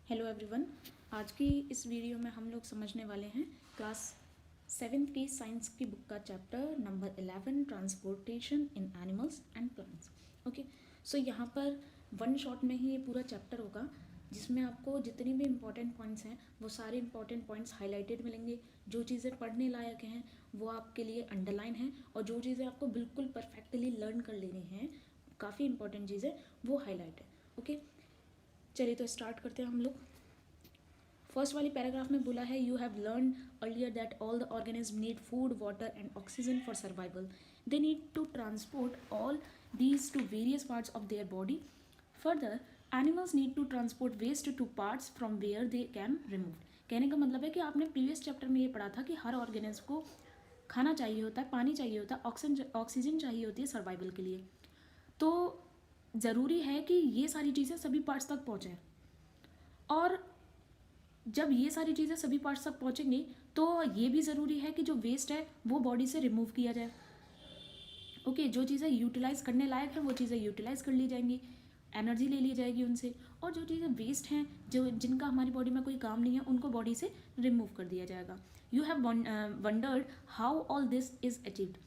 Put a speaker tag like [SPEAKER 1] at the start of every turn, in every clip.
[SPEAKER 1] Hello everyone. आज की इस वीडियो में हम लोग समझने वाले हैं क्लास 7th की साइंस की बुक का chapter number 11 transportation in animals and plants. Okay, so यहाँ पर वन शॉट में ही ये पूरा चैप्टर होगा जिसमें आपको जितनी भी इम्पॉर्टेंट पॉइंट्स हैं वो सारे इम्पॉर्टेंट पॉइंट्स हाईलाइटेड मिलेंगे। जो चीज़ें पढ़ने लायक हैं वो आपके लिए अंडरलाइन हैं और जो चीज़ें आपको बिल्कुल परफेक्टली लर्न कर लेनी हैं, काफ़ी इंपॉर्टेंट चीज़ें, वो हाईलाइट है। ओके, चलिए तो स्टार्ट करते हैं हम लोग। फर्स्ट वाली पैराग्राफ में बोला है, you have learn earlier that all the organism need food water and oxygen for survival. They need to transport all these to various parts of their body. Further animals need to transport waste to parts from where they can remove. कहने का मतलब है कि आपने previous chapter में ये पढ़ा था कि हर ऑर्गेनिज्म को खाना चाहिए होता है, पानी चाहिए होता है, ऑक्सीजन चाहिए होती है सर्वाइवल के लिए। तो ज़रूरी है कि ये सारी चीज़ें सभी पार्ट्स तक पहुँचें, और जब ये सारी चीज़ें सभी पार्ट्स तक पहुँचेंगी तो ये भी ज़रूरी है कि जो वेस्ट है वो बॉडी से रिमूव किया जाए। ओके, जो चीज़ें यूटिलाइज़ करने लायक हैं वो चीज़ें यूटिलाइज़ कर ली जाएंगी, एनर्जी ले ली जाएगी उनसे, और जो चीज़ें वेस्ट हैं, जो जिनका हमारी बॉडी में कोई काम नहीं है, उनको बॉडी से रिमूव कर दिया जाएगा। You have wondered how all this is achieved.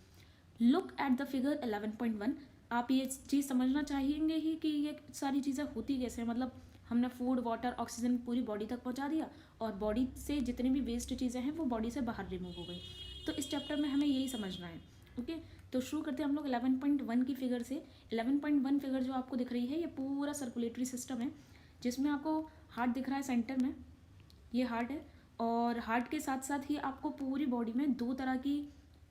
[SPEAKER 1] Look at the figure 11.1। आप ये चीज़ समझना चाहेंगे ही कि ये सारी चीज़ें होती कैसे, मतलब हमने फूड वाटर ऑक्सीजन पूरी बॉडी तक पहुंचा दिया और बॉडी से जितनी भी वेस्ट चीज़ें हैं वो बॉडी से बाहर रिमूव हो गई। तो इस चैप्टर में हमें यही समझना है। ओके, तो शुरू करते हैं हम लोग 11.1 की फिगर से। 11.1 फिगर जो आपको दिख रही है ये पूरा सर्कुलेटरी सिस्टम है, जिसमें आपको हार्ट दिख रहा है सेंटर में, ये हार्ट है, और हार्ट के साथ साथ ही आपको पूरी बॉडी में दो तरह की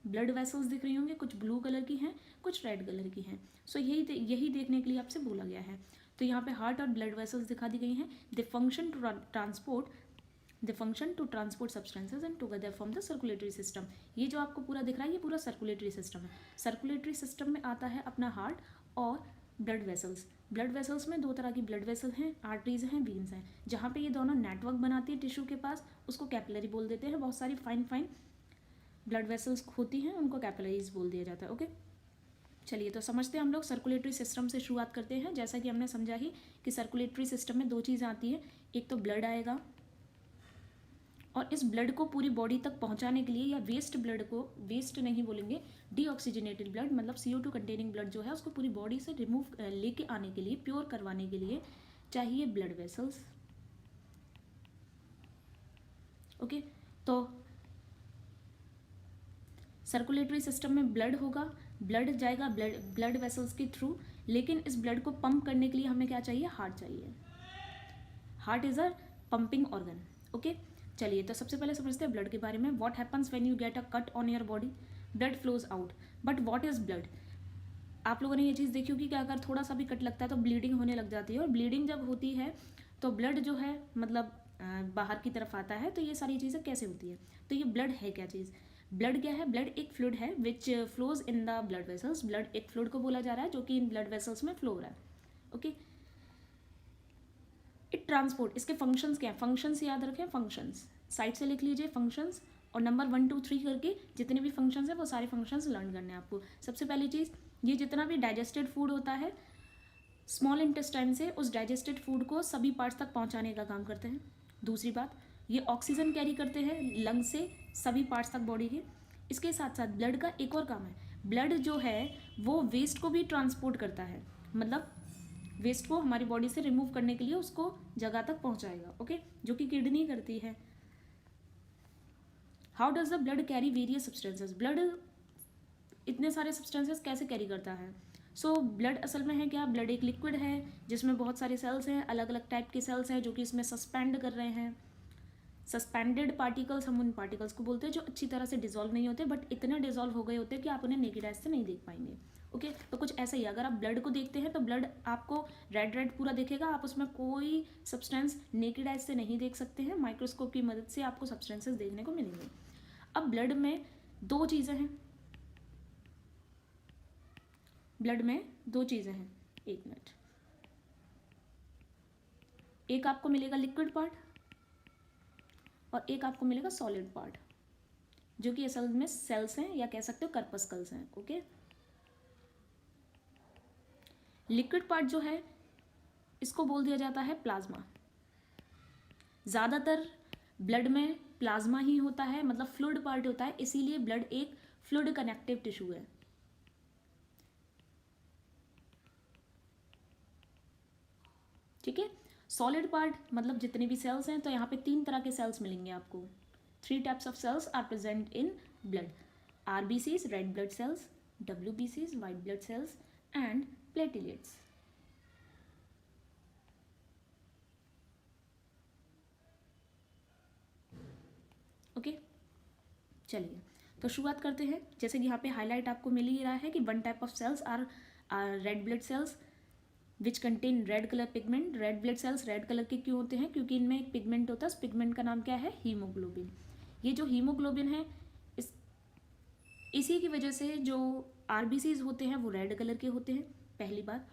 [SPEAKER 1] ब्लड वेसल्स दिख रही होंगी, कुछ ब्लू कलर की हैं, कुछ रेड कलर की हैं। सो यही देखने के लिए आपसे बोला गया है। तो यहाँ पे हार्ट और ब्लड वेसल्स दिखा दी गई हैं। The function to transport substances and together from the circulatory system. ये जो आपको पूरा दिख रहा है ये पूरा सर्कुलेटरी सिस्टम है। सर्कुलेटरी सिस्टम में आता है अपना हार्ट और ब्लड वेसल्स। ब्लड वेसल्स में दो तरह की ब्लड वेसल हैं, आर्टरीज हैं, वीन्स हैं। जहाँ पे ये दोनों नेटवर्क बनाती है टिश्यू के पास, उसको कैपिलरी बोल देते हैं। बहुत सारी फाइन ब्लड वेसल्स होती हैं, उनको कैपिलरीज बोल दिया जाता है। ओके, चलिए तो समझते हैं हम लोग। सर्कुलेटरी सिस्टम से शुरुआत करते हैं। जैसा कि हमने समझा ही कि सर्कुलेटरी सिस्टम में दो चीज़ें आती हैं, एक तो ब्लड आएगा, और इस ब्लड को पूरी बॉडी तक पहुंचाने के लिए, या वेस्ट ब्लड को, वेस्ट नहीं बोलेंगे, डीऑक्सीजनेटेड ब्लड मतलब CO2 कंटेनिंग ब्लड जो है उसको पूरी बॉडी से रिमूव लेके आने के लिए, प्योर करवाने के लिए चाहिए ब्लड वेसल्स। ओके, तो सर्कुलेटरी सिस्टम में ब्लड होगा, ब्लड जाएगा ब्लड वेसल्स के थ्रू, लेकिन इस ब्लड को पंप करने के लिए हमें क्या चाहिए? हार्ट चाहिए। Heart is a pumping organ. Okay, चलिए तो सबसे पहले समझते हैं ब्लड के बारे में। What happens when you get a cut on your body? Blood flows out. But what is blood? आप लोगों ने ये चीज़ देखी होगी कि अगर थोड़ा सा भी कट लगता है तो ब्लीडिंग होने लग जाती है, और ब्लीडिंग जब होती है तो ब्लड जो है मतलब बाहर की तरफ आता है। तो ये सारी चीज़ें कैसे होती है? तो ये ब्लड है क्या चीज़? ब्लड क्या है? ब्लड एक फ्लूइड है which flows in the blood vessels. Blood एक फ्लूइड को बोला जा रहा है जो कि इन ब्लड वेसल्स में फ्लो हो रहा है। ओके, इट ट्रांसपोर्ट, इसके फंक्शंस क्या है? फंक्शंस याद रखें, फंक्शंस साइड से लिख लीजिए, फंक्शंस, और नंबर 1 2 3 करके जितने भी फंक्शंस हैं वो सारे फंक्शंस लर्न करने हैं आपको। सबसे पहली चीज़, ये जितना भी डाइजेस्टेड फूड होता है स्मॉल इंटेस्टाइन से, उस डाइजेस्टेड फूड को सभी पार्ट्स तक पहुंचाने का काम करते हैं। दूसरी बात, ये ऑक्सीजन कैरी करते हैं लंग से सभी पार्ट्स तक बॉडी के। इसके साथ साथ ब्लड का एक और काम है, ब्लड जो है वो वेस्ट को भी ट्रांसपोर्ट करता है, मतलब वेस्ट को हमारी बॉडी से रिमूव करने के लिए उसको जगह तक पहुंचाएगा। ओके, जो कि किडनी करती है। How does the blood carry various substances? Blood इतने सारे सब्सटेंसेस कैसे कैरी करता है? सो ब्लड असल में है क्या? ब्लड एक लिक्विड है जिसमें बहुत सारे सेल्स हैं, अलग अलग टाइप के सेल्स हैं जो कि इसमें सस्पेंड कर रहे हैं। सस्पेंडेड पार्टिकल्स, हम उन पार्टिकल्स को बोलते हैं जो अच्छी तरह से डिजोल्व नहीं होते, बट इतने डिजोल्व हो गए होते हैं कि आप उन्हें नेकेड आइज से नहीं देख पाएंगे। ओके, तो कुछ ऐसा ही, अगर आप ब्लड को देखते हैं तो ब्लड आपको रेड रेड पूरा दिखेगा, आप उसमें कोई सब्सटेंस नेकेड आइज से नहीं देख सकते हैं। माइक्रोस्कोप की मदद से आपको सब्सटेंसेस देखने को मिलेंगे। अब ब्लड में दो चीज़ें हैं, ब्लड में दो चीज़ें हैं, एक मिनट, एक आपको मिलेगा लिक्विड पार्ट और एक आपको मिलेगा सॉलिड पार्ट, जो कि असल में सेल्स हैं या कह सकते हो कर्पस्कल्स हैं। ओके, लिक्विड पार्ट जो है इसको बोल दिया जाता है प्लाज्मा। ज़्यादातर ब्लड में प्लाज्मा ही होता है, मतलब फ्लूइड पार्ट होता है, इसीलिए ब्लड एक फ्लूइड कनेक्टिव टिश्यू है। ठीक है, सॉलिड पार्ट मतलब जितने भी सेल्स हैं, तो यहाँ पे 3 तरह के सेल्स मिलेंगे आपको। 3 types of cells are present in blood, RBCs red blood cells, WBCs white blood cells and platelets. Okay, चलिए तो शुरुआत करते हैं। जैसे कि यहाँ पे हाईलाइट आपको मिल ही रहा है कि 1 type of cells are red blood cells which contain red colour pigment. Red blood cells red colour के क्यों होते हैं? क्योंकि इनमें एक पिगमेंट होता है, उस पिगमेंट का नाम क्या है? हीमोग्लोबिन। ये जो हीमोग्लोबिन है इसी की वजह से जो RBCs होते हैं वो रेड कलर के होते हैं, पहली बात।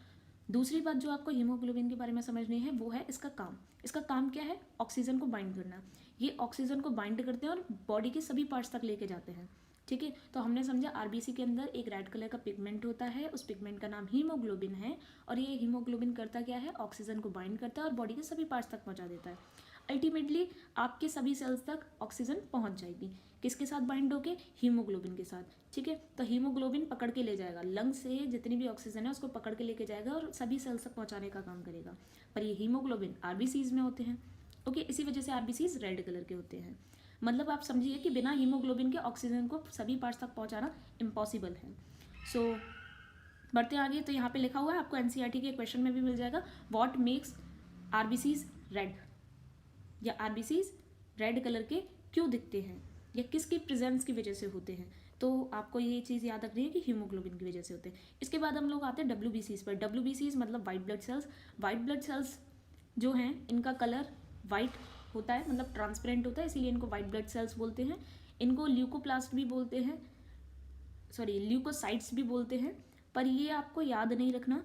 [SPEAKER 1] दूसरी बात जो आपको हीमोग्लोबिन के बारे में समझनी है वो है इसका काम। इसका काम क्या है? ऑक्सीजन को बाइंड करना। ये ऑक्सीजन को बाइंड करते हैं और बॉडी के सभी पार्ट्स तक लेके जाते हैं। ठीक है, तो हमने समझा RBC के अंदर एक रेड कलर का पिगमेंट होता है, उस पिगमेंट का नाम हीमोग्लोबिन है, और ये हीमोग्लोबिन करता क्या है? ऑक्सीजन को बाइंड करता है और बॉडी के सभी पार्ट्स तक पहुंचा देता है। अल्टीमेटली आपके सभी सेल्स तक ऑक्सीजन पहुंच जाएगी, किसके साथ बाइंड होके? हीमोग्लोबिन के साथ। ठीक है, तो हीमोग्लोबिन पकड़ के ले जाएगा, लंग से जितनी भी ऑक्सीजन है उसको पकड़ के लेके जाएगा और सभी सेल्स तक पहुंचाने का काम करेगा। पर ये हीमोग्लोबिन RBCs में होते हैं। ओके, इसी वजह से RBCs रेड कलर के होते हैं। मतलब आप समझिए कि बिना हीमोग्लोबिन के ऑक्सीजन को सभी पार्ट्स तक पहुंचाना इम्पॉसिबल है। सो बढ़ते आगे, तो यहाँ पे लिखा हुआ है, आपको NCERT के क्वेश्चन में भी मिल जाएगा, व्हाट मेक्स RBCs रेड, या RBCs रेड कलर के क्यों दिखते हैं, या किसकी प्रेजेंस की वजह से होते हैं। तो आपको ये चीज़ याद रखनी है कि हीमोग्लोबिन की वजह से होते हैं। इसके बाद हम लोग आते हैं WBCs पर। WBCs मतलब white blood sales. White blood sales जो हैं इनका कलर वाइट होता है, मतलब ट्रांसपेरेंट होता है, इसीलिए इनको वाइट ब्लड सेल्स बोलते हैं। इनको ल्यूकोप्लास्ट भी बोलते हैं, सॉरी ल्यूकोसाइट्स भी बोलते हैं। पर ये आपको याद नहीं रखना,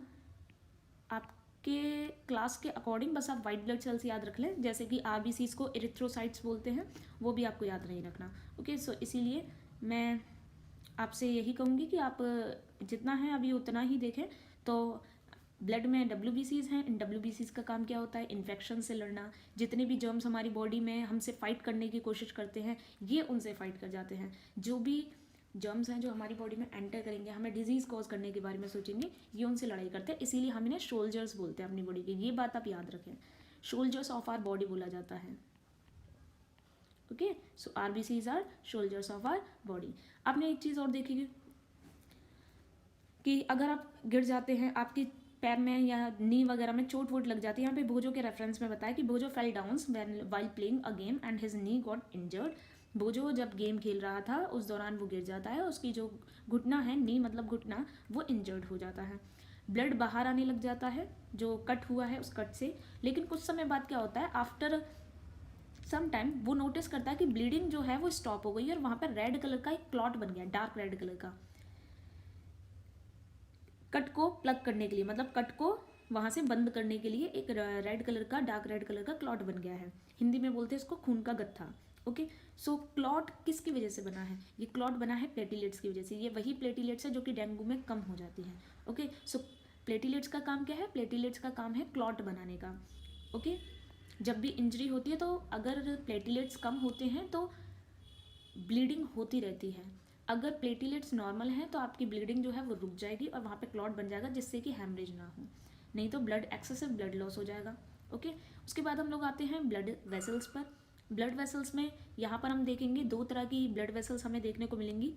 [SPEAKER 1] आपके क्लास के अकॉर्डिंग बस आप वाइट ब्लड सेल्स याद रख लें। जैसे कि RBCs को एरिथ्रोसाइट्स बोलते हैं, वो भी आपको याद नहीं रखना। ओके, सो इसीलिए मैं आपसे यही कहूँगी कि आप जितना है अभी उतना ही देखें। तो ब्लड में WBCs हैं, इन WBCs का काम क्या होता है? इन्फेक्शन से लड़ना। जितने भी जर्म्स हमारी बॉडी में हमसे फाइट करने की कोशिश करते हैं, ये उनसे फाइट कर जाते हैं। जो भी जर्म्स हैं जो हमारी बॉडी में एंटर करेंगे, हमें डिजीज़ कॉज करने के बारे में सोचेंगे, ये उनसे लड़ाई करते हैं। इसीलिए हम इन्हें सोल्जर्स बोलते हैं अपनी बॉडी के। ये बात आप याद रखें, सोल्जर्स ऑफ आर बॉडी बोला जाता है। Okay, so RBCs are soldiers of our body. आपने एक चीज़ और देखी कि अगर आप गिर जाते हैं, आपकी पैर में या नी वगैरह में चोट वोट लग जाती है। यहाँ पे भोजो के रेफरेंस में बताया कि Bhojo fell downs while playing a game and his knee got injured. Bhojo जब गेम खेल रहा था उस दौरान वो गिर जाता है, उसकी जो घुटना है, नी मतलब घुटना, वो इंजर्ड हो जाता है। ब्लड बाहर आने लग जाता है जो कट हुआ है उस कट से। लेकिन कुछ समय बाद क्या होता है, आफ्टर सम टाइम वो नोटिस करता है कि ब्लीडिंग जो है वो स्टॉप हो गई और वहाँ पर रेड कलर का एक क्लॉट बन गया, डार्क रेड कलर का। कट को प्लग करने के लिए, मतलब कट को वहाँ से बंद करने के लिए एक रेड कलर का, डार्क रेड कलर का क्लॉट बन गया है। हिंदी में बोलते हैं इसको खून का गत्था। ओके, सो क्लॉट किसकी वजह से बना है? ये क्लॉट बना है प्लेटिलेट्स की वजह से। ये वही प्लेटिलेट्स है जो कि डेंगू में कम हो जाती हैं। ओके, सो प्लेटिलेट्स का काम क्या है? प्लेटिलेट्स का काम है क्लॉट बनाने का। ओके, जब भी इंजरी होती है तो अगर प्लेटिलेट्स कम होते हैं तो ब्लीडिंग होती रहती है। अगर प्लेटिलेट्स नॉर्मल हैं तो आपकी ब्लीडिंग जो है वो रुक जाएगी और वहाँ पे क्लॉट बन जाएगा, जिससे कि हैमरेज ना हो, नहीं तो ब्लड एक्सेसिव ब्लड लॉस हो जाएगा। ओके, उसके बाद हम लोग आते हैं ब्लड वेसल्स पर। ब्लड वेसल्स में यहाँ पर हम देखेंगे 2 तरह की ब्लड वेसल्स हमें देखने को मिलेंगी।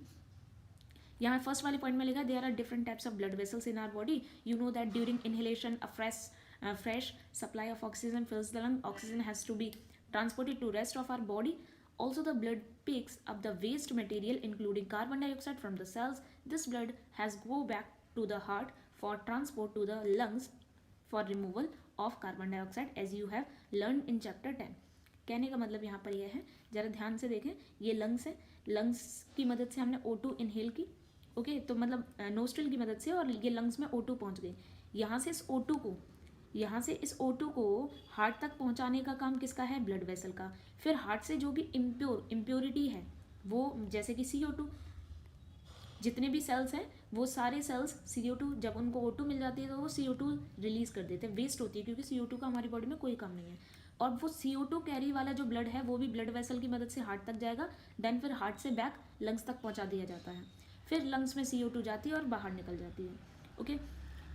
[SPEAKER 1] यहाँ फर्स्ट वाले पॉइंट में लिखा है, there are different types of blood vessels in our body. You know that during inhalation a fresh supply of oxygen fills the lung. Oxygen has to be transported to rest of our body. Also, the blood picks up the waste material including carbon dioxide from the cells. This blood has go back to the heart for transport to the lungs for removal of carbon dioxide as you have learned in chapter 10. कहने का मतलब यहाँ पर यह है, ज़रा ध्यान से देखें, ये लंग्स है, लंग्स की मदद से हमने O2 इनहेल की। ओके, तो मतलब नोस्ट्रिल की मदद से, और ये लंग्स में O2 पहुँच गई। यहाँ से इस O2 को हार्ट तक पहुँचाने का काम किसका है? ब्लड वेसल का। फिर हार्ट से जो भी इम्प्योरिटी है वो, जैसे कि CO2, जितने भी सेल्स हैं वो सारे सेल्स CO2, जब उनको O2 मिल जाती है तो वो CO2 रिलीज कर देते हैं, वेस्ट होती है, क्योंकि CO2 का हमारी बॉडी में कोई काम नहीं है। और वो CO2 कैरी वाला जो ब्लड है वो भी ब्लड वेसल की मदद से हार्ट तक जाएगा, देन फिर हार्ट से बैक लंग्स तक पहुंचा दिया जाता है, फिर लंग्स में CO2 जाती है और बाहर निकल जाती है। ओके,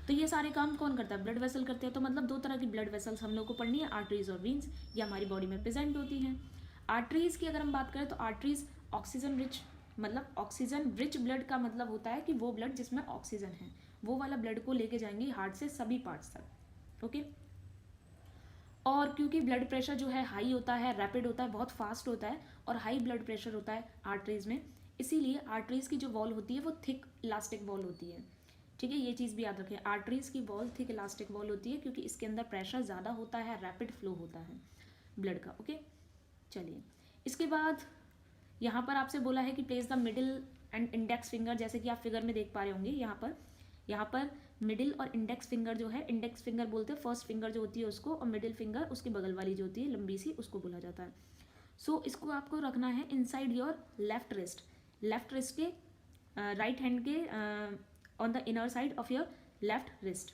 [SPEAKER 1] तो ये सारे काम कौन करता है? ब्लड वेसल करते हैं। तो मतलब दो तरह की ब्लड वेसल्स हम लोग को पढ़नी है, आर्टरीज और वीन्स, ये हमारी बॉडी में प्रेजेंट होती हैं। आर्टरीज की अगर हम बात करें तो आर्टरीज ऑक्सीजन रिच, मतलब ऑक्सीजन रिच ब्लड का मतलब होता है कि वो ब्लड जिसमें ऑक्सीजन है, वो वाला ब्लड को लेके जाएंगे हार्ट से सभी पार्ट्स तक। ओके, और क्योंकि ब्लड प्रेशर जो है हाई होता है, रैपिड होता है, बहुत फास्ट होता है और हाई ब्लड प्रेशर होता है आर्टरीज में, इसीलिए आर्टरीज की जो वॉल होती है वो थिक इलास्टिक वॉल होती है। ठीक है, ये चीज़ भी याद रखें, आर्टरीज की वॉल थिक इलास्टिक वॉल होती है क्योंकि इसके अंदर प्रेशर ज़्यादा होता है, रैपिड फ्लो होता है ब्लड का। ओके, चलिए इसके बाद यहाँ पर आपसे बोला है कि place the middle and index finger, जैसे कि आप फिगर में देख पा रहे होंगे यहाँ पर मिडिल और इंडेक्स फिंगर जो है, इंडेक्स फिंगर बोलते हैं फर्स्ट फिंगर जो होती है उसको, और मिडिल फिंगर उसके बगल वाली जो होती है लंबी सी, उसको बोला जाता है। सो इसको आपको रखना है inside your left wrist, left wrist के राइट हैंड के on the inner side of your left wrist.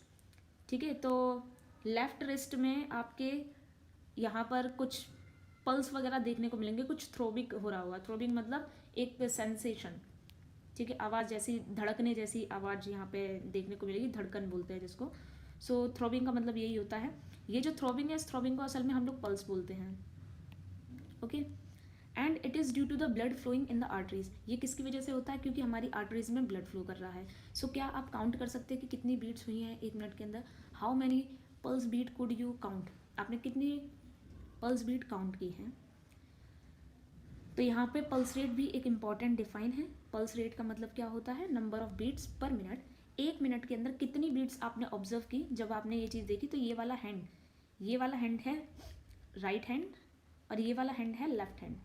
[SPEAKER 1] ठीक है, तो लेफ्ट रिस्ट में आपके यहाँ पर कुछ पल्स वगैरह देखने को मिलेंगे, कुछ थ्रोबिंग हो रहा होगा। थ्रोबिंग मतलब एक सेंसेशन, ठीक है, आवाज़ जैसी, धड़कने जैसी आवाज़ यहाँ पे देखने को मिलेगी, धड़कन बोलते हैं जिसको। सो थ्रोबिंग का मतलब यही होता है। ये जो थ्रोबिंग है, इस थ्रोबिंग को असल में हम लोग पल्स बोलते हैं। Okay, and it is due to the blood flowing in the arteries. ये किसकी वजह से होता है? क्योंकि हमारी आर्टरीज में ब्लड फ्लो कर रहा है। सो क्या आप काउंट कर सकते हैं कि कितनी बीट्स हुई हैं 1 मिनट के अंदर? How many pulse beat could you count? आपने कितनी पल्स बीट काउंट की हैं? तो यहाँ पे पल्स रेट भी एक इम्पॉर्टेंट डिफाइन है। पल्स रेट का मतलब क्या होता है? Number of beats per minute. 1 minute के अंदर कितनी बीट्स आपने ऑब्जर्व की जब आपने ये चीज़ देखी। तो ये वाला हैंड है राइट हैंड और ये वाला हैंड है लेफ्ट हैंड।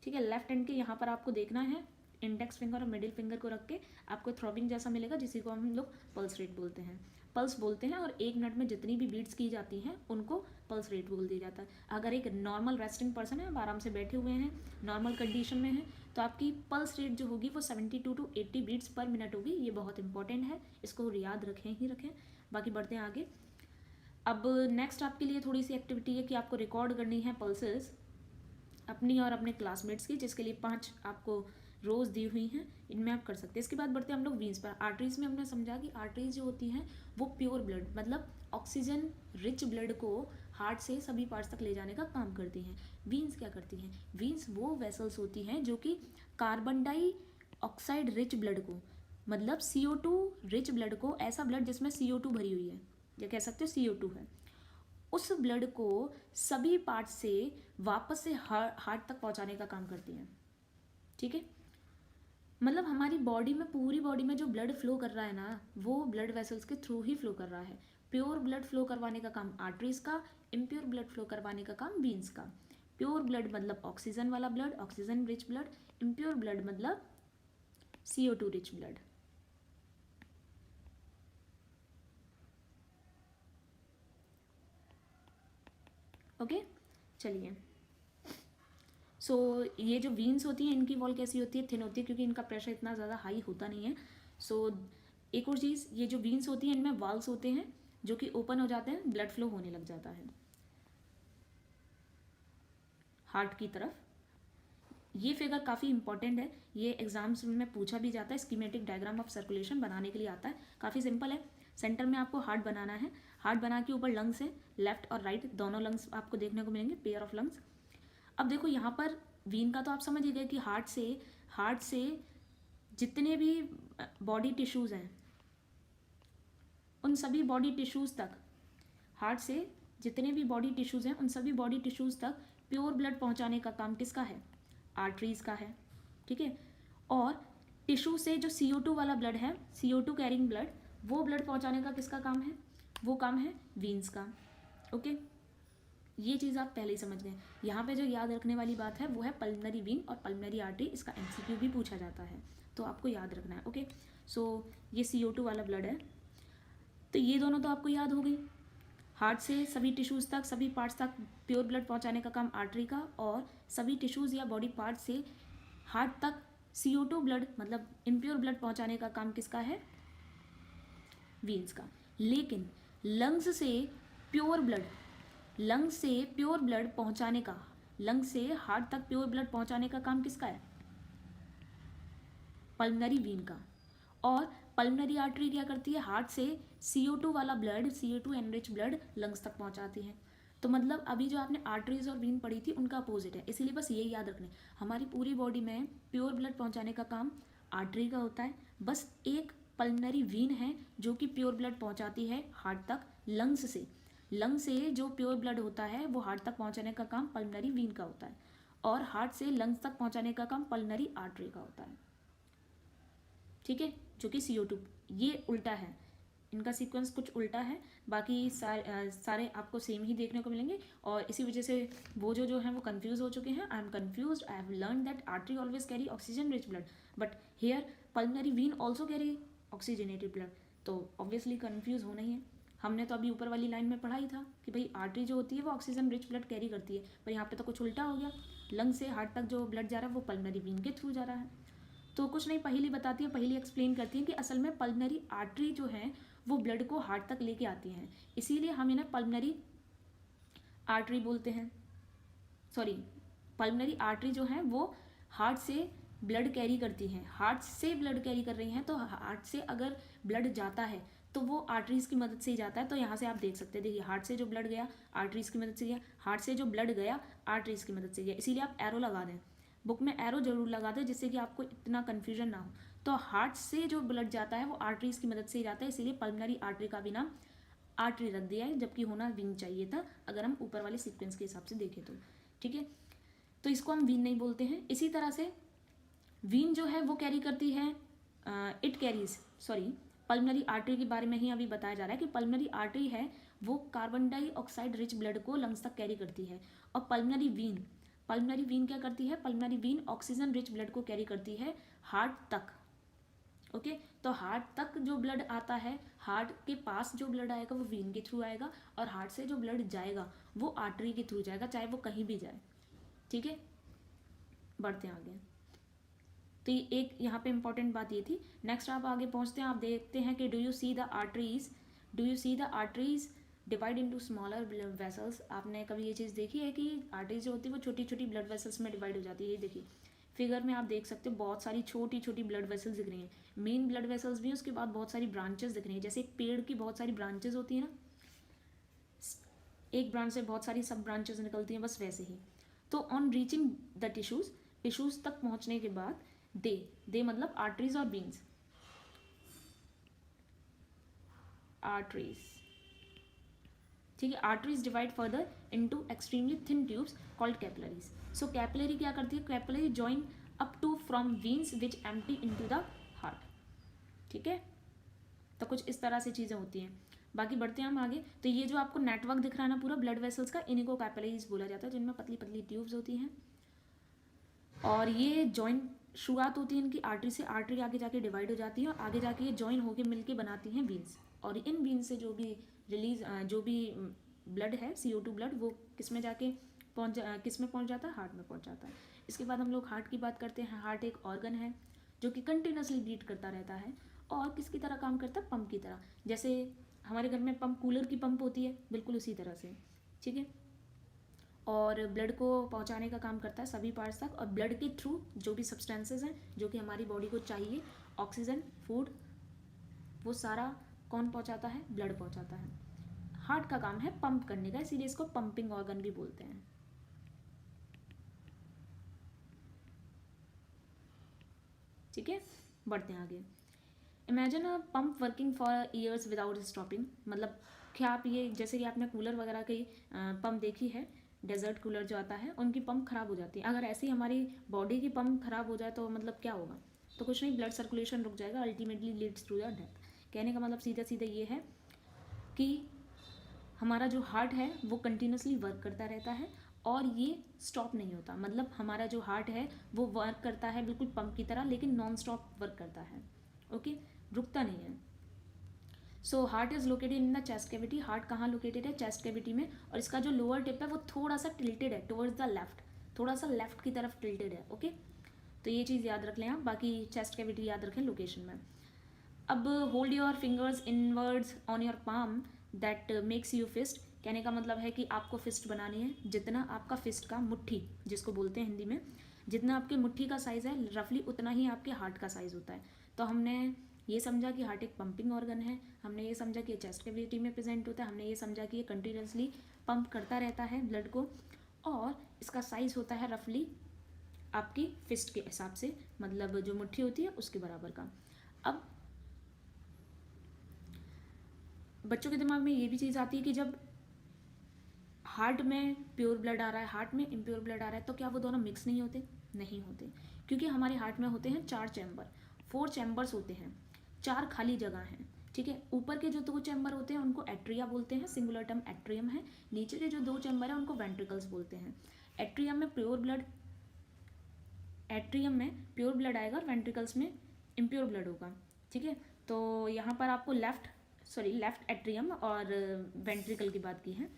[SPEAKER 1] ठीक है, लेफ्ट हैंड के यहाँ पर आपको देखना है, इंडेक्स फिंगर और मिडिल फिंगर को रख के आपको थ्रॉबिंग जैसा मिलेगा, जिसी को हम लोग पल्स रेट बोलते हैं। पल्स बोलते हैं, और 1 मिनट में जितनी भी बीट्स की जाती हैं उनको पल्स रेट बोल दिया जाता है। अगर एक नॉर्मल रेस्टिंग पर्सन है, आप आराम से बैठे हुए हैं, नॉर्मल कंडीशन में है, तो आपकी पल्स रेट जो होगी वो 72 to 80 बीट्स पर मिनट होगी। ये बहुत इंपॉर्टेंट है, इसको याद रखें। बाकी बढ़ते हैं आगे। अब नेक्स्ट आपके लिए थोड़ी सी एक्टिविटी है कि आपको रिकॉर्ड करनी है पल्सेस अपनी और अपने क्लासमेट्स की, जिसके लिए 5 आपको रोज़ दी हुई हैं, इनमें आप कर सकते हैं। इसके बाद बढ़ते हैं हम लोग वीन्स पर। आर्टरीज में हमने समझा कि आर्टरीज जो होती हैं वो प्योर ब्लड, मतलब ऑक्सीजन रिच ब्लड को हार्ट से सभी पार्ट्स तक ले जाने का काम करती हैं। वीन्स क्या करती हैं? वीन्स वो वेसल्स होती हैं जो कि कार्बन डाइऑक्साइड रिच ब्लड को, मतलब CO2 रिच ब्लड को, ऐसा ब्लड जिसमें CO2 भरी हुई है, या कह सकते हो CO2 है, उस ब्लड को सभी पार्ट से वापस से हार्ट तक पहुंचाने का काम करती हैं। ठीक है, मतलब हमारी बॉडी में, पूरी बॉडी में जो ब्लड फ्लो कर रहा है ना, वो ब्लड वेसल्स के थ्रू ही फ्लो कर रहा है। प्योर ब्लड फ्लो करवाने का काम आर्टरीज का, इम्प्योर ब्लड फ्लो करवाने का काम वीन्स का। प्योर ब्लड मतलब ऑक्सीजन वाला blood, oxygen rich blood. Impure blood मतलब CO2 रिच ब्लड। ओके, चलिए। सो ये जो वीन्स होती हैं, इनकी वॉल कैसी होती है? थिन होती है, क्योंकि इनका प्रेशर इतना ज़्यादा हाई होता नहीं है। सो एक और चीज़, ये जो वीन्स होती हैं इनमें वाल्व्स होते हैं जो कि ओपन हो जाते हैं, ब्लड फ्लो होने लग जाता है हार्ट की तरफ। ये फिगर काफ़ी इंपॉर्टेंट है, ये एग्जाम्स में पूछा भी जाता है। स्कीमेटिक डायग्राम ऑफ सर्कुलेशन बनाने के लिए आता है, काफ़ी सिंपल है। सेंटर में आपको हार्ट बनाना है, हार्ट बना के ऊपर लंग्स है, लेफ्ट और राइट दोनों लंग्स आपको देखने को मिलेंगे, पेयर ऑफ लंग्स। अब देखो यहाँ पर वीन का तो आप समझ ही गए कि हार्ट से जितने भी बॉडी टिश्यूज़ हैं, उन सभी बॉडी टिश्यूज़ तक, हार्ट से जितने भी बॉडी टिश्यूज़ हैं उन सभी बॉडी टिश्यूज़ तक प्योर ब्लड पहुंचाने का काम किसका है? आर्टरीज का है। ठीक है, और टिश्यू से जो CO2 वाला ब्लड है, CO2 कैरिंग ब्लड, वो ब्लड पहुंचाने का किसका काम है? वो काम है वीन्स का। ओके, ये चीज़ आप पहले ही समझ गए। यहाँ पे जो याद रखने वाली बात है वो है पल्मनरी वीन और पल्मनरी आर्टरी। इसका MCQ भी पूछा जाता है, तो आपको याद रखना है। ओके, सो ये CO2 वाला ब्लड है, तो ये दोनों तो आपको याद हो गई। हार्ट से सभी टिश्यूज़ तक, सभी पार्ट्स तक प्योर ब्लड पहुँचाने का काम आर्टरी का, और सभी टिश्यूज़ या बॉडी पार्ट से हार्ट तक CO2 ब्लड मतलब इम्प्योर ब्लड पहुँचाने का काम किसका है? वीन्स का। लेकिन लंग्स से प्योर ब्लड लंग से प्योर ब्लड पहुंचाने का, लंग से हार्ट तक प्योर ब्लड पहुंचाने का काम किसका है? पल्मनरी वीन का। और पल्मनरी आर्टरी क्या करती है? हार्ट से CO2 वाला blood, CO2 enrich blood lungs तक पहुंचाती है। तो मतलब अभी जो आपने आर्टरीज और वीन पढ़ी थी उनका अपोजिट है, इसीलिए बस ये याद रखना है, हमारी पूरी बॉडी में प्योर ब्लड पहुंचाने का काम आर्टरी का होता है, बस एक पल्मनरी वीन है जो कि प्योर ब्लड पहुंचाती है हार्ट तक लंग्स से। लंग से जो प्योर ब्लड होता है वो हार्ट तक पहुंचाने का काम पल्मनरी वीन का होता है, और हार्ट से लंग्स तक पहुंचाने का काम पल्मनरी आर्टरी का होता है। ठीक है, जो कि CO2, ये उल्टा है, इनका सीक्वेंस कुछ उल्टा है, बाकी सारे आपको सेम ही देखने को मिलेंगे, और इसी वजह से वो जो है वो कंफ्यूज हो चुके हैं। I am confuse, I have learn that artery always carry oxygen rich blood, but here pulmonary vein also carry oxygenated blood, तो ऑब्वियसली कंफ्यूज होना ही है। हमने तो अभी ऊपर वाली लाइन में पढ़ा ही था कि भाई आर्टरी जो होती है वो ऑक्सीजन रिच ब्लड कैरी करती है, पर यहाँ पे तो कुछ उल्टा हो गया, लंग से हार्ट तक जो ब्लड जा रहा है वो पल्मनरी वीन के थ्रू जा रहा है। तो कुछ नहीं, पहली बताती है, पहली एक्सप्लेन करती है कि असल में पल्मनरी आर्टरी जो है वो ब्लड को हार्ट तक लेके आती हैं, इसीलिए हम इन्हें पल्मनरी आर्टरी बोलते हैं। सॉरी, पल्मनरी आर्टरी जो है वो हार्ट से ब्लड कैरी करती हैं, हार्ट से ब्लड कैरी कर रही हैं, तो हार्ट से अगर ब्लड जाता है तो वो आर्टरीज की मदद से ही जाता है। तो यहाँ से आप देख सकते हैं, देखिए हार्ट से जो ब्लड गया आर्टरीज की मदद से गया, हार्ट से जो ब्लड गया आर्टरीज की मदद से गया, इसीलिए आप एरो लगा दें, बुक में एरो जरूर लगा दें जिससे कि आपको इतना कन्फ्यूजन ना हो। तो हार्ट से जो ब्लड जाता है वो आर्टरीज की मदद से ही जाता है, इसीलिए पल्मनरी आर्टरी का भी नाम आर्टरी रख दिया है, जबकि होना वीन चाहिए था अगर हम ऊपर वाले सीक्वेंस के हिसाब से देखें तो। ठीक है, तो इसको हम वीन नहीं बोलते हैं। इसी तरह से वीन जो है वो कैरी करती है, it carries, sorry, pulmonary artery के बारे में ही अभी बताया जा रहा है कि पल्मनरी आर्टरी है वो कार्बन डाइऑक्साइड रिच ब्लड को लंग्स तक कैरी करती है, और पल्मनरी वीन क्या करती है? Pulmonary vein oxygen rich blood को कैरी करती है हार्ट तक। ओके, तो हार्ट तक जो ब्लड आता है, हार्ट के पास जो ब्लड आएगा वो वीन के थ्रू आएगा, और हार्ट से जो ब्लड जाएगा वो आर्टरी के थ्रू जाएगा, चाहे वो कहीं भी जाए। ठीक है, बढ़ते हैं आगे। तो ये एक यहाँ पे इंपॉर्टेंट बात ये थी। नेक्स्ट आप आगे पहुँचते हैं, आप देखते हैं कि do you see the arteries divide into smaller blood vessels. आपने कभी ये चीज़ देखी है कि आर्टरीज जो होती है वो छोटी छोटी ब्लड वेसल्स में डिवाइड हो जाती है? ये देखिए फिगर में आप देख सकते हो बहुत सारी छोटी छोटी ब्लड वेसल्स दिख रही हैं, मेन ब्लड वेसल्स भी हैं, उसके बाद बहुत सारी ब्रांचेस दिख रही हैं, जैसे एक पेड़ की बहुत सारी ब्रांचेस होती है ना, एक ब्रांच से बहुत सारी सब ब्रांचेस निकलती हैं, बस वैसे ही। तो ऑन रीचिंग द टिश्यूज तक पहुंचने के बाद दे मतलब आर्टरीज और वीन्स, आर्टरीज, ठीक है, arteries divide further into extremely thin tubes called capillaries. So capillary क्या करती है? Capillary join up to from veins which empty into the heart. ठीक है, तो कुछ इस तरह से चीज़ें होती हैं। बाकी बढ़ते हैं हम आगे। तो ये जो आपको नेटवर्क दिख रहा है ना पूरा ब्लड वेसल्स का, इन्हीं को कैपिलरीज बोला जाता है, जिनमें पतली पतली ट्यूब्स होती हैं, और ये जॉइन शुरुआत होती है इनकी आर्टरी से, आर्टरी आगे जाके डिवाइड हो जाती है, और आगे जाके ये जॉइन होकर मिलके बनाती हैं वीन्स, और इन वीन्स से जो भी जो भी ब्लड है CO2 ब्लड वो किस में जाके किस में पहुंच जाता है? हार्ट में पहुंच जाता है। इसके बाद हम लोग हार्ट की बात करते हैं। हार्ट एक ऑर्गन है जो कि कंटिन्यूसली बीट करता रहता है, और किसकी तरह काम करता है? पंप की तरह। जैसे हमारे घर में पंप, कूलर की पंप होती है, बिल्कुल उसी तरह से। ठीक है, और ब्लड को पहुंचाने का काम करता है सभी पार्ट्स तक, और ब्लड के थ्रू जो भी सब्सटेंसेस हैं जो कि हमारी बॉडी को चाहिए, ऑक्सीजन, फूड, वो सारा कौन पहुंचाता है? ब्लड पहुंचाता है। हार्ट का काम है पंप करने का, इसीलिए इसको पंपिंग ऑर्गन भी बोलते हैं। ठीक है, बढ़ते हैं आगे। Imagine a pump working for years without stopping. मतलब क्या आप ये, जैसे कि आपने कूलर वगैरह की पंप देखी है, डेजर्ट कूलर जो आता है, उनकी पंप खराब हो जाती है। अगर ऐसे ही हमारी बॉडी की पंप खराब हो जाए तो मतलब क्या होगा? तो कुछ नहीं, ब्लड सर्कुलेशन रुक जाएगा, ultimately leads to the death. कहने का मतलब सीधा सीधा ये है कि हमारा जो हार्ट है वो कंटिन्यूसली वर्क करता रहता है, और ये स्टॉप नहीं होता। मतलब हमारा जो हार्ट है वो वर्क करता है बिल्कुल पंप की तरह, लेकिन नॉन स्टॉप वर्क करता है। ओके, रुकता नहीं है। So heart is located in the chest cavity. Heart कहाँ लोकेटेड है? चेस्ट कैविटी में, और इसका जो लोअर टिप है वो थोड़ा सा टिल्टेड है टुवर्ड्स द लेफ्ट, थोड़ा सा लेफ्ट की तरफ टिल्टेड है। ओके, तो ये चीज़ याद रख लें आप, बाकी चेस्ट कैविटी याद रखें लोकेशन में। अब hold your fingers inwards on your palm that makes you fist. कहने का मतलब है कि आपको फिस्ट बनानी है, जितना आपका फिस्ट का मुट्ठी जिसको बोलते हैं हिंदी में, जितना आपके मुट्ठी का साइज़ है रफली उतना ही आपके हार्ट का साइज़ होता है। तो हमने ये समझा कि हार्ट एक पंपिंग ऑर्गन है, हमने ये समझा कि चेस्ट कैविटी में प्रेजेंट होता है, हमने ये समझा कि ये कंटिन्यूसली पंप करता रहता है ब्लड को, और इसका साइज़ होता है रफली आपकी फिस्ट के हिसाब से, मतलब जो मुट्ठी होती है उसके बराबर का। अब बच्चों के दिमाग में ये भी चीज़ आती है कि जब हार्ट में प्योर ब्लड आ रहा है, हार्ट में इम्प्योर ब्लड आ रहा है, तो क्या वो दोनों मिक्स नहीं होते? नहीं होते, क्योंकि हमारे हार्ट में होते हैं 4 चैम्बर, 4 चैम्बर्स होते हैं, 4 खाली जगह हैं, ठीक है। ऊपर के जो 2 चैम्बर होते हैं उनको एट्रिया बोलते हैं, सिंगुलर टर्म एट्रियम है। नीचे के जो 2 चैम्बर हैं उनको वेंट्रिकल्स बोलते हैं। एट्रियम में प्योर ब्लड आएगा और वेंट्रिकल्स में इम्प्योर ब्लड होगा, ठीक है। तो यहाँ पर आपको लेफ्ट एट्रियम और वेंट्रिकल की बात की है।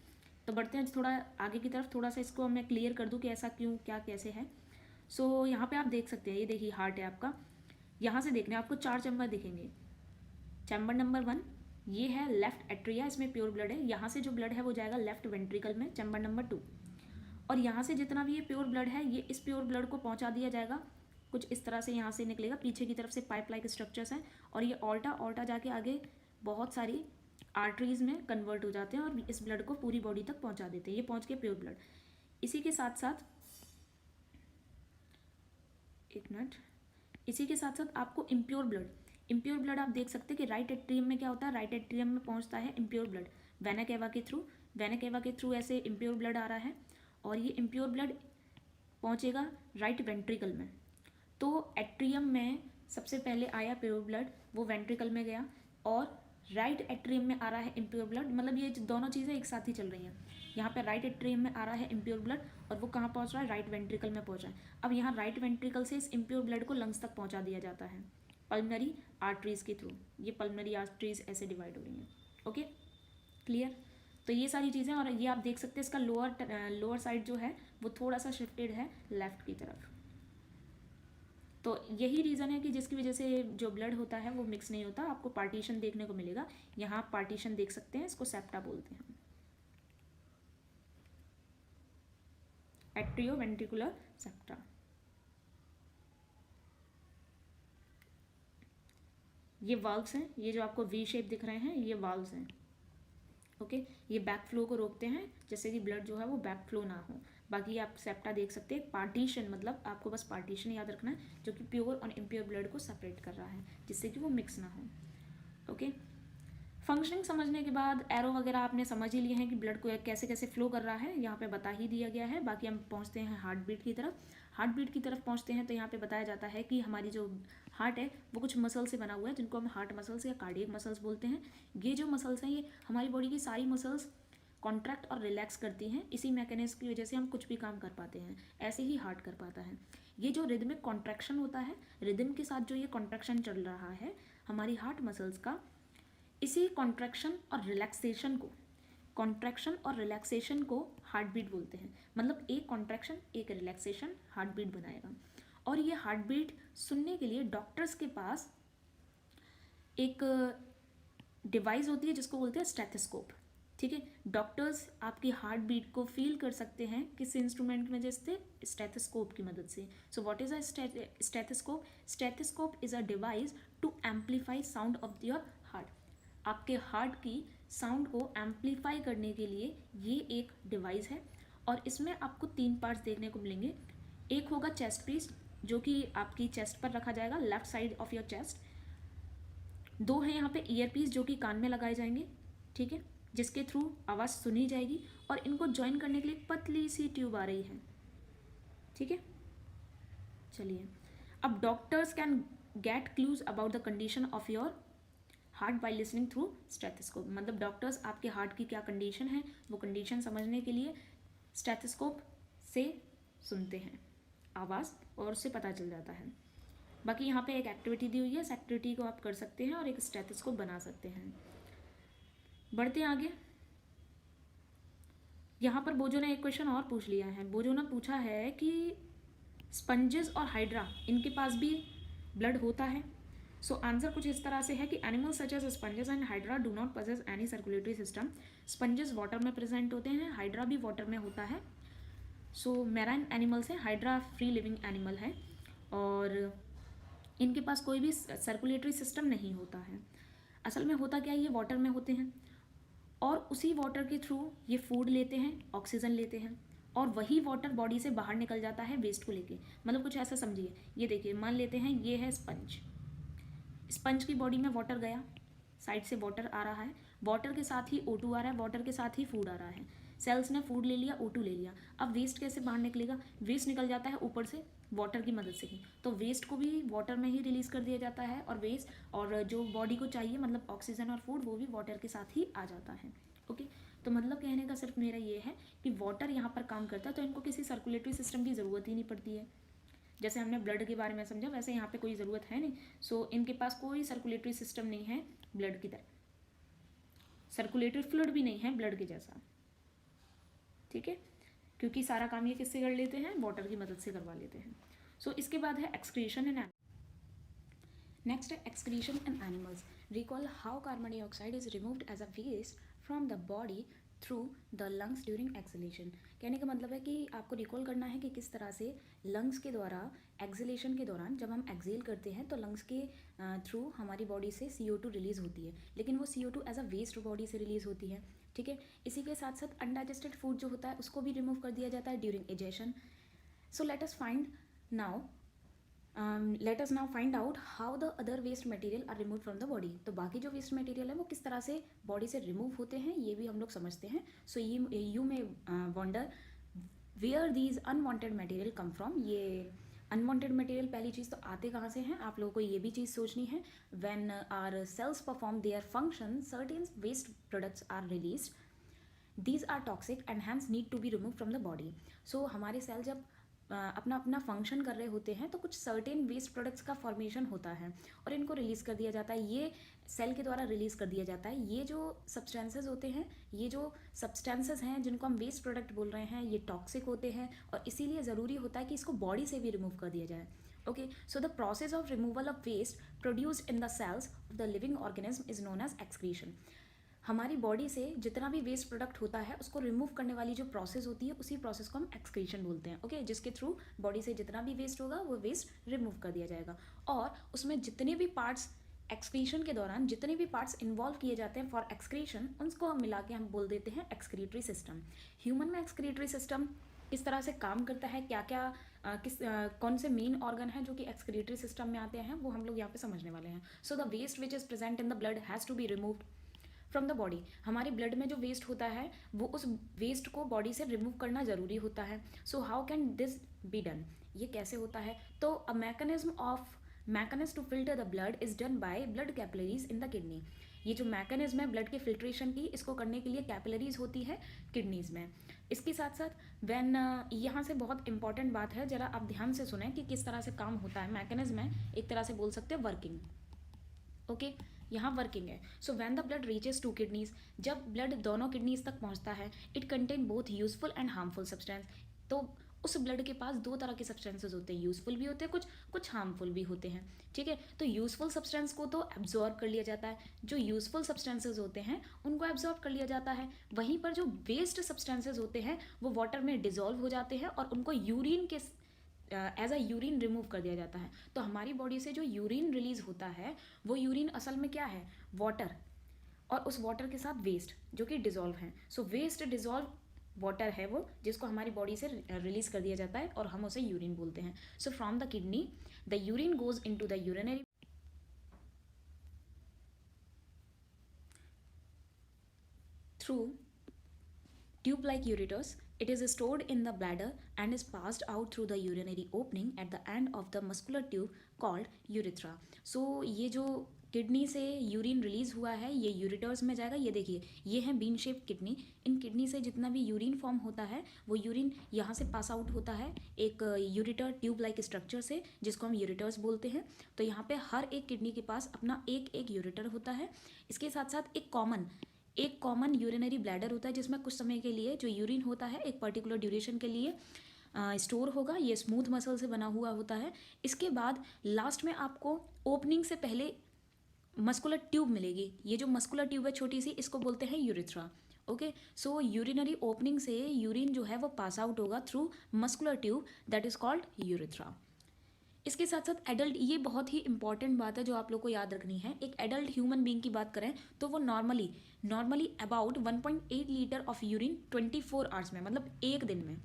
[SPEAKER 1] तो बढ़ते हैं थोड़ा आगे की तरफ, थोड़ा सा इसको मैं क्लियर कर दूं कि ऐसा क्यों, क्या, कैसे है। सो यहाँ पे आप देख सकते हैं, ये देखिए हार्ट है आपका, यहाँ से देखने आपको 4 चैम्बर दिखेंगे। चैम्बर नंबर 1 ये है लेफ्ट एट्रिया, इसमें प्योर ब्लड है, यहाँ से जो ब्लड है वो जाएगा लेफ्ट वेंट्रिकल में, चैम्बर नंबर 2। और यहाँ से जितना भी ये प्योर ब्लड है, ये इस प्योर ब्लड को पहुँचा दिया जाएगा, कुछ इस तरह से यहाँ से निकलेगा, पीछे की तरफ से पाइप लाइक स्ट्रक्चर्स हैं, और ये ऑल्टा जाके आगे बहुत सारी आर्टरीज में कन्वर्ट हो जाते हैं और इस ब्लड को पूरी बॉडी तक पहुंचा देते हैं। ये पहुंच के प्योर ब्लड। इसी के साथ साथ आपको इम्प्योर ब्लड आप देख सकते हैं कि राइट एट्रियम में क्या होता है, राइट एट्रियम में पहुंचता है इम्प्योर ब्लड वेना केवा के थ्रू ऐसे इम्प्योर ब्लड आ रहा है, और ये इम्प्योर ब्लड पहुंचेगा राइट वेंट्रिकल में। तो एट्रियम में सबसे पहले आया प्योर ब्लड, वो वेंट्रिकल में गया, और राइट एट्रियम में आ रहा है इम्प्योर ब्लड, मतलब ये दोनों चीज़ें एक साथ ही चल रही हैं। यहाँ पे राइट एट्रियम में आ रहा है इम्प्योर ब्लड और वो कहाँ पहुँच रहा है, राइट वेंट्रिकल में पहुँच रहा है। अब यहाँ राइट वेंट्रिकल से इस इम्प्योर ब्लड को लंग्स तक पहुँचा दिया जाता है पल्मनरी आर्टरीज के थ्रू। ये पल्मनरी आर्टरीज ऐसे डिवाइड हो रही हैं, ओके क्लियर। तो ये सारी चीज़ें, और ये आप देख सकते हैं इसका लोअर साइड जो है वो थोड़ा सा शिफ्टेड है लेफ्ट की तरफ। तो यही रीज़न है कि जिसकी वजह से जो ब्लड होता है वो मिक्स नहीं होता, आपको पार्टीशन देखने को मिलेगा। यहाँ आप पार्टीशन देख सकते हैं, इसको सेप्टा बोलते हैं, एट्रियो वेंट्रिकुलर सेप्टा। ये वाल्व्स हैं, ये जो आपको वी शेप दिख रहे हैं ये वाल्व्स हैं, ओके। ये बैक फ्लो को रोकते हैं, जैसे कि ब्लड जो है वो बैक फ्लो ना हो। बाकी आप सेप्टा देख सकते हैं, पार्टीशन मतलब आपको बस पार्टीशन याद रखना है, जो कि प्योर और इम्प्योर ब्लड को सेपरेट कर रहा है, जिससे कि वो मिक्स ना हो, ओके। फंक्शनिंग समझने के बाद एरो वगैरह आपने समझ ही लिए हैं कि ब्लड को कैसे कैसे फ्लो कर रहा है, यहाँ पे बता ही दिया गया है। बाकी हम पहुँचते हैं हार्ट बीट की तरफ। हार्ट बीट की तरफ पहुँचते हैं तो यहाँ पे बताया जाता है कि हमारी जो हार्ट है वो कुछ मसल से बना हुआ है, जिनको हम हार्ट मसल्स या कार्डियक मसल्स बोलते हैं। ये जो मसल्स हैं ये हमारी बॉडी की सारी मसल्स कॉन्ट्रैक्ट और रिलैक्स करती हैं, इसी मैकेनिज्म की वजह से हम कुछ भी काम कर पाते हैं, ऐसे ही हार्ट कर पाता है। ये जो रिदमिक कॉन्ट्रैक्शन होता है, रिदम के साथ जो ये कॉन्ट्रैक्शन चल रहा है हमारी हार्ट मसल्स का, इसी कॉन्ट्रैक्शन और रिलैक्सेशन को हार्ट बीट बोलते हैं। मतलब एक कॉन्ट्रैक्शन एक रिलैक्सेशन हार्ट बीट बनाएगा। और ये हार्ट बीट सुनने के लिए डॉक्टर्स के पास एक डिवाइस होती है जिसको बोलते हैं स्टेथोस्कोप, ठीक है। डॉक्टर्स आपकी हार्ट बीट को फील कर सकते हैं किस इंस्ट्रूमेंट में, जैसे स्टेथोस्कोप की मदद से। So what is a stethoscope? Stethoscope is a device to amplify sound of your heart. आपके हार्ट की साउंड को एम्पलीफाई करने के लिए ये एक डिवाइस है, और इसमें आपको 3 पार्ट्स देखने को मिलेंगे। एक होगा चेस्ट पीस, जो कि आपकी चेस्ट पर रखा जाएगा, left side of your chest. 2 है यहाँ पे ईयर पीस, जो कि कान में लगाए जाएंगे, ठीक है, जिसके थ्रू आवाज़ सुनी जाएगी। और इनको ज्वाइन करने के लिए पतली सी ट्यूब आ रही है, ठीक है। चलिए, अब doctors can get clues about the condition of your heart by listening through stethoscope. मतलब डॉक्टर्स आपके हार्ट की क्या कंडीशन है वो कंडीशन समझने के लिए स्टेथोस्कोप से सुनते हैं आवाज़, और उससे पता चल जाता है। बाकी यहाँ पे एक एक्टिविटी दी हुई है, इस एक्टिविटी को आप कर सकते हैं और एक स्टेथोस्कोप बना सकते हैं। बढ़ते हैं आगे। यहाँ पर बोजो ने एक क्वेश्चन और पूछ लिया है। बोजो ने पूछा है कि स्पंजेस और हाइड्रा, इनके पास भी ब्लड होता है? सो आंसर कुछ इस तरह से है कि animals such as sponges and hydra do not possess any circulatory system. Sponges water में प्रेजेंट होते हैं, हाइड्रा भी वाटर में होता है। सो मैराइन एनिमल्स हैं, हाइड्रा फ्री लिविंग एनिमल है और इनके पास कोई भी सर्कुलेटरी सिस्टम नहीं होता है। असल में होता क्या है, ये वाटर में होते हैं और उसी वाटर के थ्रू ये फूड लेते हैं, ऑक्सीजन लेते हैं और वही वाटर बॉडी से बाहर निकल जाता है वेस्ट को लेके। मतलब कुछ ऐसा समझिए, ये देखिए मान लेते हैं ये है स्पंज, स्पंज की बॉडी में वाटर गया, साइड से वाटर आ रहा है, वाटर के साथ ही O2 आ रहा है, वाटर के साथ ही फूड आ रहा है, सेल्स ने फूड ले लिया, O2 ले लिया। अब वेस्ट कैसे बाहर निकलेगा, वेस्ट निकल जाता है ऊपर से वाटर की मदद से ही, तो वेस्ट को भी वाटर में ही रिलीज कर दिया जाता है और वेस्ट और जो बॉडी को चाहिए मतलब ऑक्सीजन और फूड वो भी वाटर के साथ ही आ जाता है। ओके, तो मतलब कहने का सिर्फ मेरा ये है कि वाटर यहाँ पर काम करता है तो इनको किसी सर्कुलेटरी सिस्टम की ज़रूरत ही नहीं पड़ती है। जैसे हमने ब्लड के बारे में समझा वैसे यहाँ पे कोई ज़रूरत है नहीं। सो इनके पास कोई सर्कुलेटरी सिस्टम नहीं है ब्लड की तरह, सर्कुलेटरी फ्लूइड भी नहीं है ब्लड के जैसा, ठीक है, क्योंकि सारा काम ये किससे कर लेते हैं, वाटर की मदद से करवा लेते हैं। सो इसके बाद है एक्सक्रीशन इन, नेक्स्ट है excretion in animals. Recall how carbon dioxide is removed as a waste from the body through the lungs during exhalation. कहने का मतलब है कि आपको रिकॉल करना है कि किस तरह से लंग्स के द्वारा एक्सलेशन के दौरान जब हम एक्सेल करते हैं तो लंग्स के थ्रू हमारी बॉडी से CO2 रिलीज़ होती है, लेकिन वो CO2 as a waste body से रिलीज़ होती है, ठीक है। इसी के साथ साथ अनडाइजेस्टेड फूड जो होता है उसको भी रिमूव कर दिया जाता है during egestion. So let us now find out how the other waste material are remove from the body. तो बाकी जो वेस्ट मटेरियल है वो किस तरह से बॉडी से रिमूव होते हैं ये भी हम लोग समझते हैं। So you may wonder where these unwanted material come from. ये अनवांटेड मटेरियल पहली चीज़ तो आते कहाँ से हैं, आप लोगों को ये भी चीज़ सोचनी है। When our cells perform their function certain waste products are release, these are toxic and hence need to be remove from the body. So हमारे सेल जब अपना अपना फंक्शन कर रहे होते हैं तो कुछ सर्टेन वेस्ट प्रोडक्ट्स का फॉर्मेशन होता है और इनको रिलीज़ कर दिया जाता है, ये सेल के द्वारा रिलीज़ कर दिया जाता है। ये जो सब्सटेंसेज होते हैं, ये जो सब्सटेंसेज हैं जिनको हम वेस्ट प्रोडक्ट बोल रहे हैं, ये टॉक्सिक होते हैं और इसीलिए ज़रूरी होता है कि इसको बॉडी से भी रिमूव कर दिया जाए। Okay, so the process of removal of waste produced in the cells of the living organism is known as excretion. हमारी बॉडी से जितना भी वेस्ट प्रोडक्ट होता है उसको रिमूव करने वाली जो प्रोसेस होती है उसी प्रोसेस को हम एक्सक्रीशन बोलते हैं। ओके, जिसके थ्रू बॉडी से जितना भी वेस्ट होगा वो वेस्ट रिमूव कर दिया जाएगा और उसमें जितने भी पार्ट्स एक्सक्रीशन के दौरान जितने भी पार्ट्स इन्वॉल्व किए जाते हैं फॉर एक्सक्रीशन उनको हम मिला के हम बोल देते हैं एक्सक्रीटरी सिस्टम। ह्यूमन में एक्सक्रीटरी सिस्टम किस तरह से काम करता है, क्या क्या कौन से मेन ऑर्गन है जो कि एक्सक्रीटरी सिस्टम में आते हैं वो हम लोग यहाँ पे समझने वाले हैं। So the waste which is present in the blood has to be removed from the body. हमारे ब्लड में जो वेस्ट होता है वो उस वेस्ट को बॉडी से रिमूव करना ज़रूरी होता है। So how can this be done, ये कैसे होता है, तो a mechanism to filter the blood is done by blood capillaries in the kidney. ये जो मैकेनिज्म है ब्लड के फिल्ट्रेशन की, इसको करने के लिए कैपिलरीज होती है किडनीज में। इसके साथ साथ व्हेन यहाँ से बहुत इंपॉर्टेंट बात है, जरा आप ध्यान से सुने कि किस तरह से काम होता है। मैकेनिज्म है एक तरह से बोल सकते हैं वर्किंग। ओके, यहाँ वर्किंग है। So when the blood reaches to kidneys, जब ब्लड दोनों किडनीज तक पहुँचता है, it contain both useful and harmful substance. तो उस ब्लड के पास दो तरह के सब्सटेंसेस होते हैं, यूजफुल भी होते हैं कुछ हार्मफुल भी होते हैं, ठीक है। तो यूजफुल सब्सटेंस को तो एब्जॉर्ब कर लिया जाता है, जो यूजफुल सब्सटेंसेस होते हैं उनको एब्जॉर्ब कर लिया जाता है। वहीं पर जो वेस्ट सब्सटेंसेस होते हैं वो वाटर में डिजॉल्व हो जाते हैं और उनको यूरिन के एज अ यूरिन रिमूव कर दिया जाता है। तो हमारी बॉडी से जो यूरिन रिलीज होता है वो यूरिन असल में क्या है, वाटर, और उस वाटर के साथ वेस्ट जो कि डिजॉल्व है। सो वेस्ट डिजॉल्व वाटर है वो जिसको हमारी बॉडी से रिलीज कर दिया जाता है और हम उसे यूरिन बोलते हैं। So from the kidney the urine goes in to the urinary through tube like ureters. It is stored in the bladder and is passed out through the urinary opening at the end of the muscular tube called urethra. So ये जो kidney से urine release हुआ है ये ureters में जाएगा। ये देखिए ये है बीन शेप किडनी, इन किडनी से जितना भी यूरिन फॉर्म होता है वो यूरिन यहाँ से पास आउट होता है एक यूरिटर ट्यूब लाइक स्ट्रक्चर से जिसको हम यूरिटर्स बोलते हैं। तो यहाँ पे हर एक किडनी के पास अपना एक एक यूरिटर होता है। इसके साथ साथ एक कॉमन यूरिनरी ब्लैडर होता है जिसमें कुछ समय के लिए जो यूरिन होता है एक पर्टिकुलर ड्यूरेशन के लिए स्टोर होगा, ये स्मूथ मसल से बना हुआ होता है। इसके बाद लास्ट में आपको ओपनिंग से पहले मस्कुलर ट्यूब मिलेगी। ये जो मस्कुलर ट्यूब है छोटी सी, इसको बोलते हैं यूरिथ्रा। ओके, सो यूरिनरी ओपनिंग से यूरिन जो है वो पास आउट होगा through muscular tube, that is called urethra. इसके साथ साथ एडल्ट, ये बहुत ही इंपॉर्टेंट बात है जो आप लोग को याद रखनी है। एक एडल्ट ह्यूमन बीइंग की बात करें तो वो normally about 1.8 litre of urine 24 hours में, मतलब एक दिन में,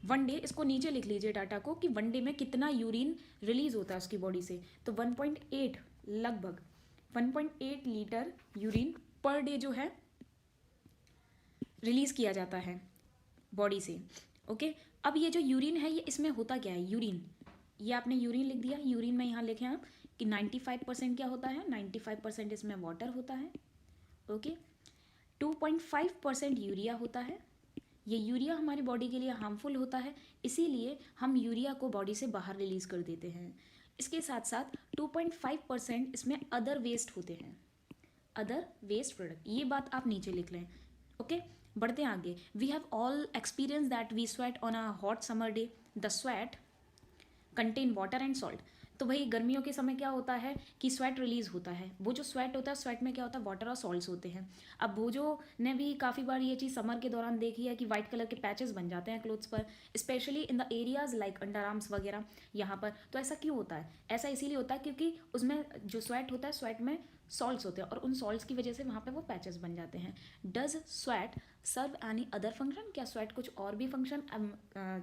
[SPEAKER 1] वन डे, इसको नीचे लिख लीजिए डाटा को कि वन डे में कितना यूरिन रिलीज होता है उसकी बॉडी से। तो 1.8, लगभग 1.8 लीटर यूरिन पर डे जो है रिलीज किया जाता है बॉडी से। ओके, अब ये जो यूरिन है ये इसमें होता क्या है, यूरिन, ये आपने यूरिन लिख दिया, यूरिन में यहाँ लिखें आप कि 95% क्या होता है, 95% इसमें वाटर होता है। ओके, 2.5% यूरिया होता है। ये यूरिया हमारी बॉडी के लिए हार्मफुल होता है, इसीलिए हम यूरिया को बॉडी से बाहर रिलीज कर देते हैं। इसके साथ साथ 2.5% इसमें अदर वेस्ट होते हैं, अदर वेस्ट प्रोडक्ट, ये बात आप नीचे लिख लें। ओके, बढ़ते हैं आगे। We have all experience that we sweat on a hot summer day, the sweat contain water and salt. तो भाई गर्मियों के समय क्या होता है कि स्वेट रिलीज होता है, वो जो स्वेट होता है स्वेट में क्या होता है, वाटर और सॉल्ट्स होते हैं। अब भोजो ने भी काफ़ी बार ये चीज़ समर के दौरान देखी है कि वाइट कलर के पैचेस बन जाते हैं क्लोथ्स पर, specially in the areas like under arms वगैरह यहाँ पर। तो ऐसा क्यों होता है, ऐसा इसीलिए होता है क्योंकि उसमें जो स्वेट होता है स्वेट में सॉल्ट्स होते हैं और उन सॉल्ट्स की वजह से वहाँ पे वो पैचेस बन जाते हैं। Does sweat serve any other function, क्या स्वेट कुछ और भी फंक्शन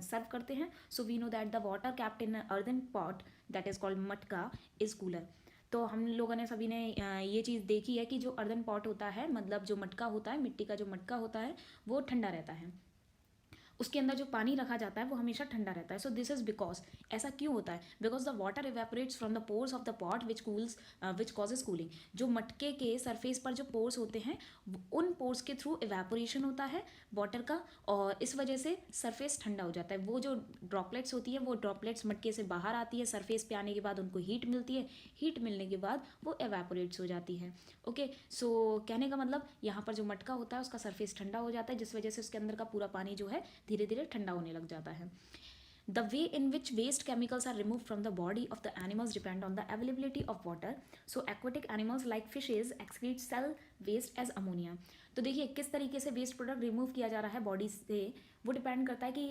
[SPEAKER 1] सर्व करते हैं? So we know that the water kept in earthen pot that is called matka is cooler. तो हम लोगों ने सभी ने ये चीज़ देखी है कि जो अर्दन पॉट होता है, मतलब जो मटका होता है, मिट्टी का जो मटका होता है वो ठंडा रहता है, उसके अंदर जो पानी रखा जाता है वो हमेशा ठंडा रहता है। सो दिस इज बिकॉज, ऐसा क्यों होता है, because the water evaporates from the pores of the pot which causes cooling. जो मटके के सरफेस पर जो पोर्स होते हैं उन पोर्स के थ्रू इवेपोरेशन होता है वाटर का, और इस वजह से सरफेस ठंडा हो जाता है। वो जो ड्रॉपलेट्स होती है वो ड्रॉपलेट्स मटके से बाहर आती है, सरफेस पे आने के बाद उनको हीट मिलती है, हीट मिलने के बाद वो एवेपोरेट्स हो जाती है। ओके, सो कहने का मतलब यहाँ पर जो मटका होता है उसका सरफेस ठंडा हो जाता है, जिस वजह से उसके अंदर का पूरा पानी जो है धीरे धीरे ठंडा होने लग जाता है। The way in which waste chemicals are removed from the body of the animals depend on the availability of water. So aquatic animals like fishes excrete cell waste as ammonia. तो देखिए किस तरीके से वेस्ट प्रोडक्ट रिमूव किया जा रहा है body से, वो डिपेंड करता है कि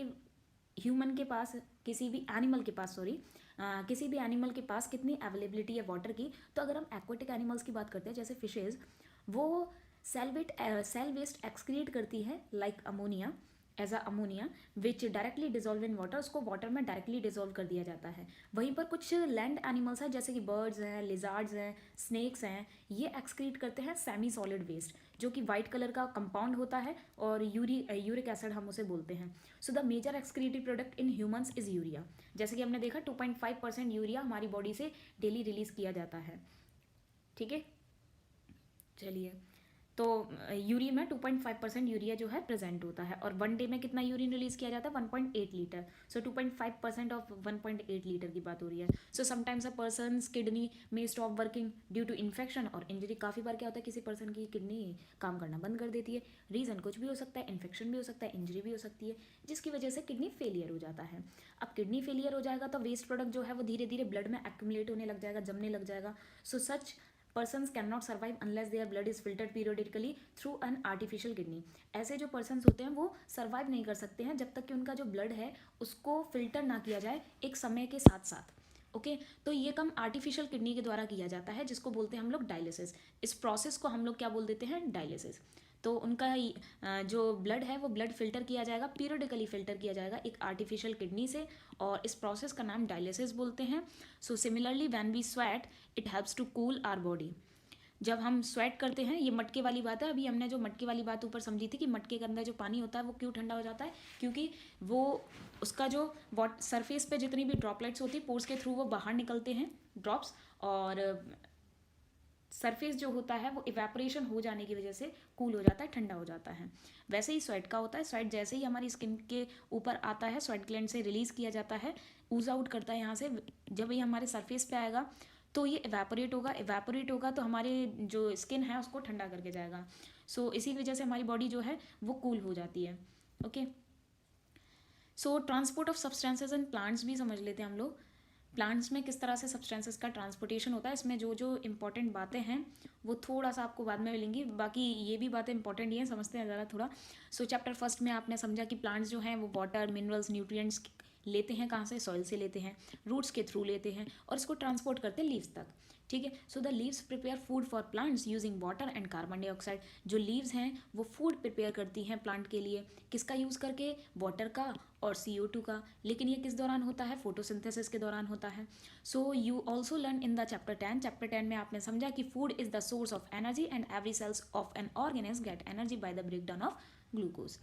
[SPEAKER 1] ह्यूमन के पास, किसी भी एनिमल के पास, किसी भी एनिमल के पास कितनी अवेलेबिलिटी है वाटर की। तो अगर हम एक्वाटिक एनिमल्स की बात करते हैं जैसे फिशेज, वो सेल वेस्ट एक्सक्रीट करती है like ammonia, as a ammonia which directly dissolve in water, उसको वाटर में डायरेक्टली डिजोल्व कर दिया जाता है। वहीं पर कुछ लैंड एनिमल्स हैं जैसे कि बर्ड्स हैं, लिजार्ड्स हैं, स्नेक्स हैं, ये एक्सक्रीट करते हैं सेमी सॉलिड वेस्ट, जो कि वाइट कलर का कंपाउंड होता है और यूरिक एसिड हम उसे बोलते हैं। So the major excreted product in humans is urea. जैसे कि हमने देखा 2.5% यूरिया हमारी बॉडी से डेली रिलीज किया जाता है। ठीक है, चलिए, तो यूरिया में 2.5% यूरिया जो है प्रेजेंट होता है, और वन डे में कितना यूरिन रिलीज किया जाता है, 1.8 लीटर। सो 2.5% ऑफ 1.8 लीटर की बात हो रही है। So sometimes a person's kidney में stop working due to infection और इंजरी। काफ़ी बार क्या होता है किसी पर्सन की किडनी काम करना बंद कर देती है, रीज़न कुछ भी हो सकता है, इन्फेक्शन भी हो सकता है, इंजरी भी हो सकती है, जिसकी वजह से किडनी फेलियर हो जाता है। अब किडनी फेलियर हो जाएगा तो वेस्ट प्रोडक्ट जो है वो धीरे धीरे ब्लड में एक्यूमुलेट होने लग जाएगा, जमने लग जाएगा। सो सच persons cannot survive unless their blood is filtered periodically through an artificial kidney. ऐसे जो persons होते हैं वो सर्वाइव नहीं कर सकते हैं जब तक कि उनका जो ब्लड है उसको फिल्टर ना किया जाए एक समय के साथ साथ। ओके, तो ये काम आर्टिफिशियल किडनी के द्वारा किया जाता है, जिसको बोलते हैं हम लोग डायलिसिस। इस प्रोसेस को हम लोग क्या बोल देते हैं, डायलिसिस। तो उनका जो ब्लड है वो ब्लड फिल्टर किया जाएगा, पीरियडिकली फिल्टर किया जाएगा एक आर्टिफिशियल किडनी से, और इस प्रोसेस का नाम डायलिसिस बोलते हैं। So similarly when we sweat it helps to cool our body. जब हम स्वेट करते हैं, ये मटके वाली बात है, अभी हमने जो मटके वाली बात ऊपर समझी थी कि मटके के अंदर जो पानी होता है वो क्यों ठंडा हो जाता है, क्योंकि वो उसका जो सरफेस पे जितनी भी ड्रॉपलेट्स होती है पोर्स के थ्रू वो बाहर निकलते हैं ड्रॉप्स, और सरफेस जो होता है वो इवेपोरेशन हो जाने की वजह से कूल हो जाता है, ठंडा हो जाता है। वैसे ही स्वेट का होता है, स्वेट जैसे ही हमारी स्किन के ऊपर आता है स्वेट ग्लैंड से रिलीज किया जाता है, ऊज आउट करता है यहाँ से, जब ये हमारे सरफेस पे आएगा तो ये इवेपोरेट होगा तो हमारे जो स्किन है उसको ठंडा करके जाएगा। सो इसी वजह से हमारी बॉडी जो है वो कूल हो जाती है। Okay, so transport of substances in plants भी समझ लेते हैं हम लोग। प्लांट्स में किस तरह से सब्सटेंसेस का ट्रांसपोर्टेशन होता है, इसमें जो जो इंपॉर्टेंट बातें हैं वो थोड़ा सा आपको बाद में मिलेंगी, बाकी ये भी बातें इंपॉर्टेंट ही हैं, समझते हैं ज़रा थोड़ा। सो चैप्टर फर्स्ट में आपने समझा कि प्लांट्स जो हैं वो वाटर, मिनरल्स, न्यूट्रिएंट्स लेते हैं कहाँ से, सॉइल से लेते हैं, रूट्स के थ्रू लेते हैं और इसको ट्रांसपोर्ट करते हैं लीव्स तक। ठीक है, so the leaves prepare food for plants using water and carbon dioxide. जो लीव्स हैं वो फूड प्रिपेयर करती हैं प्लांट के लिए, किसका यूज़ करके, वाटर का और CO2 का। लेकिन ये किस दौरान होता है, फोटोसिंथेसिस के दौरान होता है। So you also learn in the chapter 10। Chapter 10 में आपने समझा कि food is the source of energy and every cells of an organism get energy by the breakdown of glucose.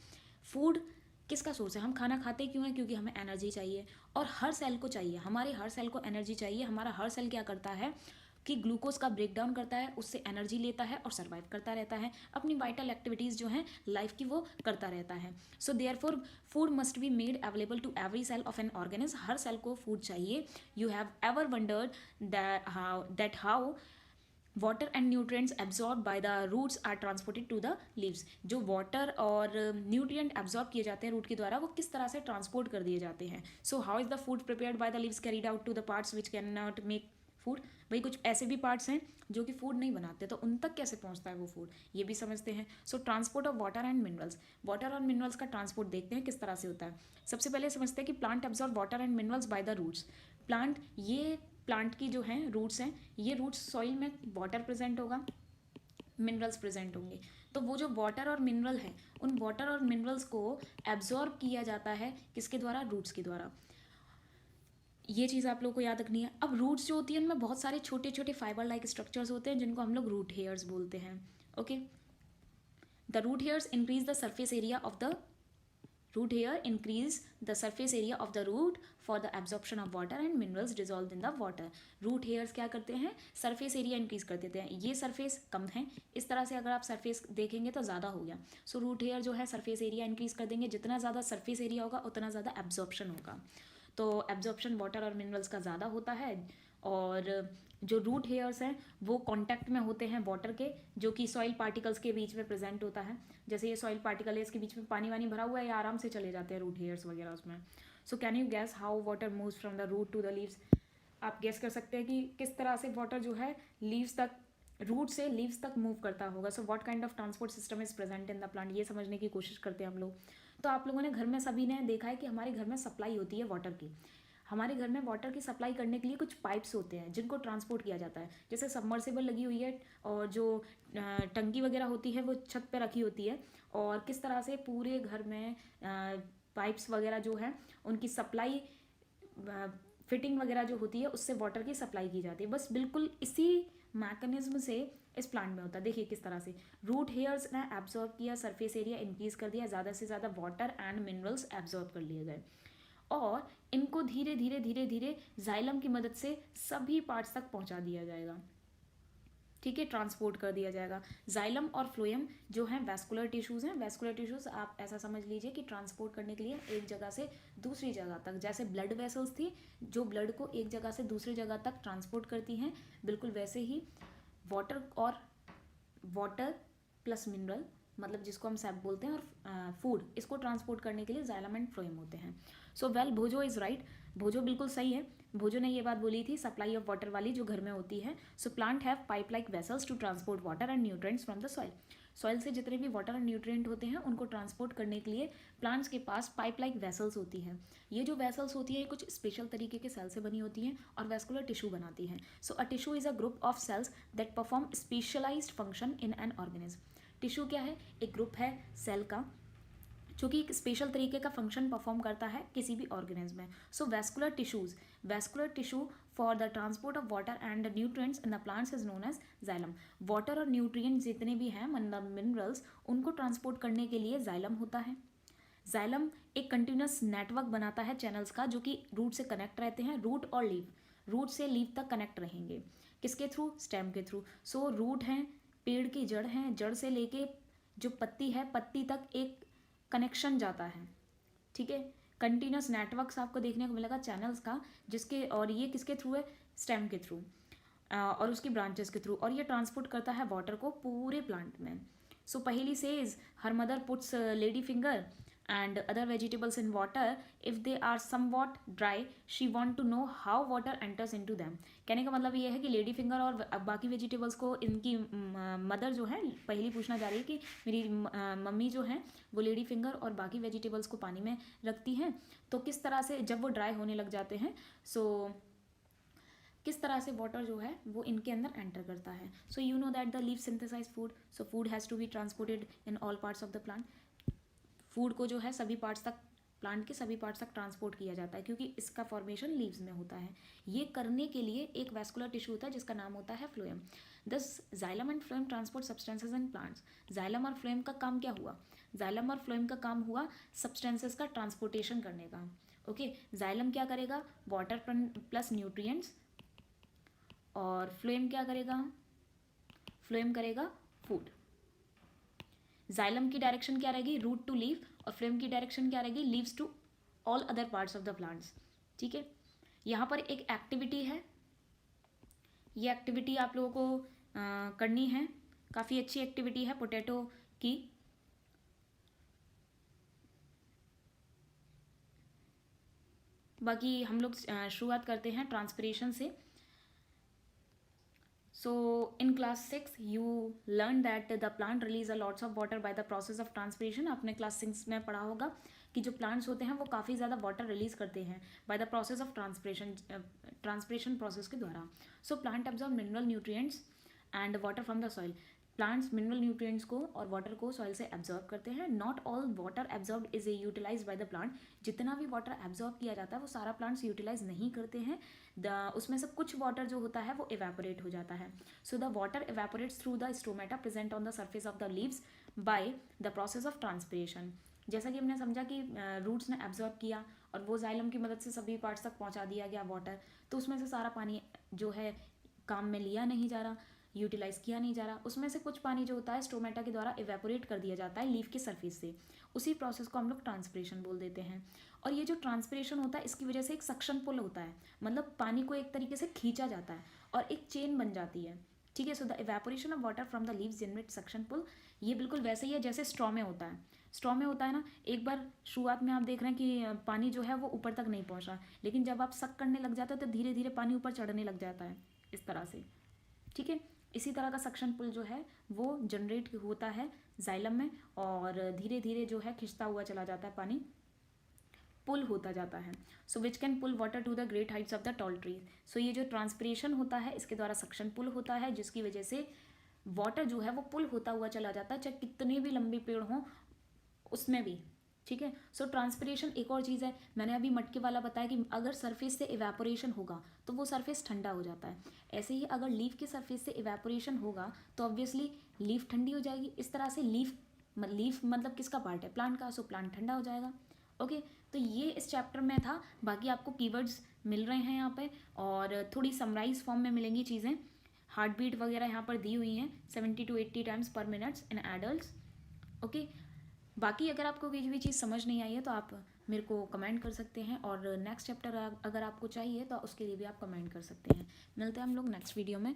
[SPEAKER 1] Food किसका सोर्स है, हम खाना खाते क्यों हैं, क्योंकि हमें एनर्जी चाहिए और हर सेल को चाहिए, हमारे हर सेल को एनर्जी चाहिए। हमारा हर सेल क्या करता है कि ग्लूकोज का ब्रेकडाउन करता है, उससे एनर्जी लेता है और सर्वाइव करता रहता है, अपनी वाइटल एक्टिविटीज़ जो हैं लाइफ की वो करता रहता है। So therefore food must be made available to every cell of an organism. हर सेल को फूड चाहिए। You have ever wondered that how water and nutrients absorb by the roots are transported to the leaves. जो water और nutrient absorb किए जाते हैं root के द्वारा, वो किस तरह से ट्रांसपोर्ट कर दिए जाते हैं। So how is the food prepared by the leaves carried out to the parts which can not make food. भाई कुछ ऐसे भी पार्ट्स हैं जो कि फूड नहीं बनाते, तो उन तक कैसे पहुंचता है वो फूड, ये भी समझते हैं। सो transport of water and minerals. Water और मिनरल्स का ट्रांसपोर्ट देखते हैं किस तरह से होता है। सबसे पहले समझते हैं कि plant absorb water and minerals by the roots. Plant की जो हैं रूट्स हैं, ये रूट्स सॉइल में वाटर प्रेजेंट होगा, मिनरल्स प्रेजेंट होंगे। तो वो जो वाटर और मिनरल है, उन वाटर और मिनरल्स को एब्जॉर्ब किया जाता है किसके द्वारा, रूट्स के द्वारा। ये चीज़ आप लोगों को याद रखनी है। अब रूट्स जो होती है उनमें बहुत सारे छोटे छोटे फाइबर लाइक स्ट्रक्चर्स होते हैं जिनको हम लोग रूट हेयर्स बोलते हैं। Okay, the root hairs increase the surface area of the root hair increase the surface area of the root for the absorption of water and minerals dissolved in the water। root hairs क्या करते हैं, surface area increase कर देते हैं। ये surface कम है, इस तरह से अगर आप सरफेस देखेंगे तो ज़्यादा हो गया। सो रूट हेयर जो है सरफेस एरिया इंक्रीज कर देंगे, जितना ज़्यादा सरफेस एरिया होगा उतना ज़्यादा एब्जॉर्प्शन होगा। तो एब्जॉर्प्शन वाटर और मिनरल्स का ज़्यादा होता है। और जो रूट हेयर्स हैं वो कांटेक्ट में होते हैं वाटर के, जो कि सॉइल पार्टिकल्स के बीच में प्रेजेंट होता है। जैसे ये सॉइल पार्टिकल है, इसके बीच में पानी वानी भरा हुआ है, या आराम से चले जाते हैं रूट हेयर्स वगैरह उसमें। So can you guess how water moves from the root to the leaves. आप गैस कर सकते हैं कि किस तरह से वाटर जो है लीव्स तक, रूट से लीव्स तक मूव करता होगा। So what kind of transport system is present in the plant, ये समझने की कोशिश करते हैं हम लोग। तो आप लोगों ने घर में सभी ने देखा है कि हमारे घर में सप्लाई होती है वाटर की। हमारे घर में वाटर की सप्लाई करने के लिए कुछ पाइप्स होते हैं जिनको ट्रांसपोर्ट किया जाता है। जैसे सबमर्सिबल लगी हुई है और जो टंकी वगैरह होती है वो छत पे रखी होती है, और किस तरह से पूरे घर में पाइप्स वगैरह जो है उनकी सप्लाई, फिटिंग वगैरह जो होती है उससे वाटर की सप्लाई की जाती है। बस बिल्कुल इसी मैकेनिज्म से इस प्लांट में होता है। देखिए किस तरह से रूट हेयर्स ने एब्जॉर्ब किया, सरफेस एरिया इंक्रीज कर दिया, ज़्यादा से ज़्यादा वाटर एंड मिनरल्स एब्जॉर्ब कर लिए गए, और इनको धीरे धीरे धीरे धीरे जाइलम की मदद से सभी पार्ट्स तक पहुंचा दिया जाएगा। ठीक है, ट्रांसपोर्ट कर दिया जाएगा। जाइलम और फ्लोएम जो हैं वैस्कुलर टिश्यूज़ हैं। वैस्कुलर टिश्यूज़ आप ऐसा समझ लीजिए कि ट्रांसपोर्ट करने के लिए एक जगह से दूसरी जगह तक, जैसे ब्लड वेसल्स थी जो ब्लड को एक जगह से दूसरी जगह तक ट्रांसपोर्ट करती हैं, बिल्कुल वैसे ही वाटर प्लस मिनरल, मतलब जिसको हम सैप बोलते हैं, और फूड, इसको ट्रांसपोर्ट करने के लिए जाइलम एंड फ्लोएम होते हैं। सो वेल भोजो इज़ राइट, भोजो बिल्कुल सही है। भोजो ने ये बात बोली थी सप्लाई ऑफ वाटर वाली जो घर में होती है। So plant have pipe like vessels to transport water and nutrients from the soil. Soil से जितने भी वाटर एंड न्यूट्रिएंट होते हैं उनको ट्रांसपोर्ट करने के लिए प्लांट्स के पास पाइप लाइक वेसल्स होती हैं। ये जो वेसल्स होती है कुछ स्पेशल तरीके के सेल से बनी होती हैं और वेस्कुलर टिश्यू बनाती हैं। So a tissue is a group of cells that perform specialised function in an organism. Tissue क्या है, एक ग्रुप है सेल का जो कि एक स्पेशल तरीके का फंक्शन परफॉर्म करता है किसी भी ऑर्गेनिज्म में। So vascular tissue for the transport of water and nutrients in the plants is known as xylem. Water और न्यूट्रिएंट्स जितने भी हैं, मतलब मिनरल्स, उनको ट्रांसपोर्ट करने के लिए जाइलम होता है। जाइलम एक कंटिन्यूस नेटवर्क बनाता है चैनल्स का, जो कि रूट से कनेक्ट रहते हैं, रूट और लीव, रूट से लीव तक कनेक्ट रहेंगे, किसके थ्रू, स्टेम के थ्रू। सो रूट हैं, पेड़ की जड़ है, जड़ से लेके जो पत्ती है, पत्ती तक एक कनेक्शन जाता है। ठीक है, कंटिन्यूस नेटवर्क्स आपको देखने को मिलेगा चैनल्स का, जिसके, और ये किसके थ्रू है, स्टेम के थ्रू और उसकी ब्रांचेस के थ्रू, और ये ट्रांसपोर्ट करता है वाटर को पूरे प्लांट में। सो पहली says her mother puts lady finger and other vegetables in water, if they are somewhat dry, she want to know how water enters into them. कहने का मतलब ये है कि लेडी फिंगर और बाकी वेजिटेबल्स को इनकी मदर जो है पहली पूछना जा रही है कि मेरी मम्मी जो है वो लेडी फिंगर और बाकी वेजिटेबल्स को पानी में रखती हैं, तो किस तरह से जब वो ड्राई होने लग जाते हैं, सो किस तरह से वाटर जो है वो इनके अंदर एंटर करता है. So you know that the leave synthesize food, so food has to be transported in all parts of the plant. Food को जो है सभी पार्ट्स तक, प्लांट के सभी पार्ट्स तक ट्रांसपोर्ट किया जाता है क्योंकि इसका फॉर्मेशन लीव्स में होता है. ये करने के लिए एक वैस्कुलर टिश्यू होता है जिसका नाम होता है फ्लोएम. दस xylem and phloem transport substances in plants. Xylem और फ्लोएम का काम क्या हुआ? जाइलम और फ्लोएम का काम हुआ सब्सटेंसेस का ट्रांसपोर्टेशन करने का. ओके, जाइलम क्या करेगा? वाटर प्लस न्यूट्रिएंट्स, और फ्लोएम क्या करेगा? फ्लोएम करेगा फूड. जाइलम की डायरेक्शन क्या रहेगी? रूट टू लीव, और फ्लोएम की डायरेक्शन क्या रहेगी? Leaves to all other parts of the plants. ठीक है, यहाँ पर एक एक्टिविटी है, ये एक्टिविटी आप लोगों को करनी है. काफ़ी अच्छी एक्टिविटी है पोटैटो की. बाकी हम लोग शुरुआत करते हैं ट्रांसपिरेशन से. So in class 6 you learned that the plant release a lots of water by the process of transpiration. आपने क्लास 6 में पढ़ा होगा कि जो प्लांट्स होते हैं वो काफ़ी ज़्यादा वाटर रिलीज करते हैं by the process of transpiration process के द्वारा. So plant absorb mineral nutrients and water from the soil. Plants mineral nutrients को और वाटर को सॉइल से एब्जॉर्ब करते हैं. Not all water absorb is utilise by the plant. जितना भी वाटर एब्जॉर्ब किया जाता है वो सारा प्लांट्स यूटिलाइज नहीं करते हैं. उसमें से कुछ वाटर जो होता है वो इवेपोरेट हो जाता है. So the water evaporates through the stomata present on the surface of the leaves bye the process of transpiration. जैसा कि हमने समझा कि रूट्स ने एब्जॉर्ब किया और वो जाइलम की मदद से सभी पार्ट्स तक पहुंचा दिया गया वाटर, तो उसमें से सारा पानी जो है काम में लिया नहीं जा रहा, यूटिलाइज किया नहीं जा रहा. उसमें से कुछ पानी जो होता है स्टोमेटा के द्वारा इवेपोरेट कर दिया जाता है लीफ की सरफेस से. उसी प्रोसेस को हम लोग ट्रांसपिरेशन बोल देते हैं. और ये जो ट्रांसपिरेशन होता है इसकी वजह से एक सक्शन पुल होता है, मतलब पानी को एक तरीके से खींचा जाता है और एक चेन बन जाती है. ठीक है, so the evaporation of water from the leaves generate suction pull. ये बिल्कुल वैसे ही है जैसे स्ट्रॉ में होता है. स्ट्रॉ में होता है ना, एक बार शुरुआत में आप देख रहे हैं कि पानी जो है वो ऊपर तक नहीं पहुंच रहा, लेकिन जब आप सक करने लग जाते हो तो धीरे धीरे पानी ऊपर चढ़ने लग जाता है इस तरह से. ठीक है, इसी तरह का सक्शन पुल जो है वो जनरेट होता है जाइलम में और धीरे धीरे जो है खिंचता हुआ चला जाता है, पानी पुल होता जाता है. So which can pull water to the great heights of the tall trees. So ये जो ट्रांसपिरेशन होता है इसके द्वारा सक्शन पुल होता है जिसकी वजह से वाटर जो है वो पुल होता हुआ चला जाता है चाहे कितने भी लंबे पेड़ हों उसमें भी. ठीक है, सो ट्रांसपिरेशन एक और चीज़ है, मैंने अभी मटके वाला बताया कि अगर सरफेस से इवेपोरेशन होगा तो वो सरफेस ठंडा हो जाता है. ऐसे ही अगर लीफ के सरफेस से इवेपोरेशन होगा तो ऑब्वियसली लीफ ठंडी हो जाएगी. इस तरह से लीफ मतलब किसका पार्ट है? प्लांट का. सो प्लांट ठंडा हो जाएगा. ओके, तो ये इस चैप्टर में था. बाकी आपको कीवर्ड्स मिल रहे हैं यहाँ पे और थोड़ी समराइज फॉर्म में मिलेंगी चीज़ें. हार्ट बीट वगैरह यहाँ पर दी हुई हैं 70 to 80 टाइम्स पर मिनट्स इन एडल्ट्स. ओके, बाकी अगर आपको कोई भी चीज़ समझ नहीं आई है तो आप मेरे को कमेंट कर सकते हैं और नेक्स्ट चैप्टर अगर आपको चाहिए तो उसके लिए भी आप कमेंट कर सकते हैं. मिलते हैं हम लोग नेक्स्ट वीडियो में.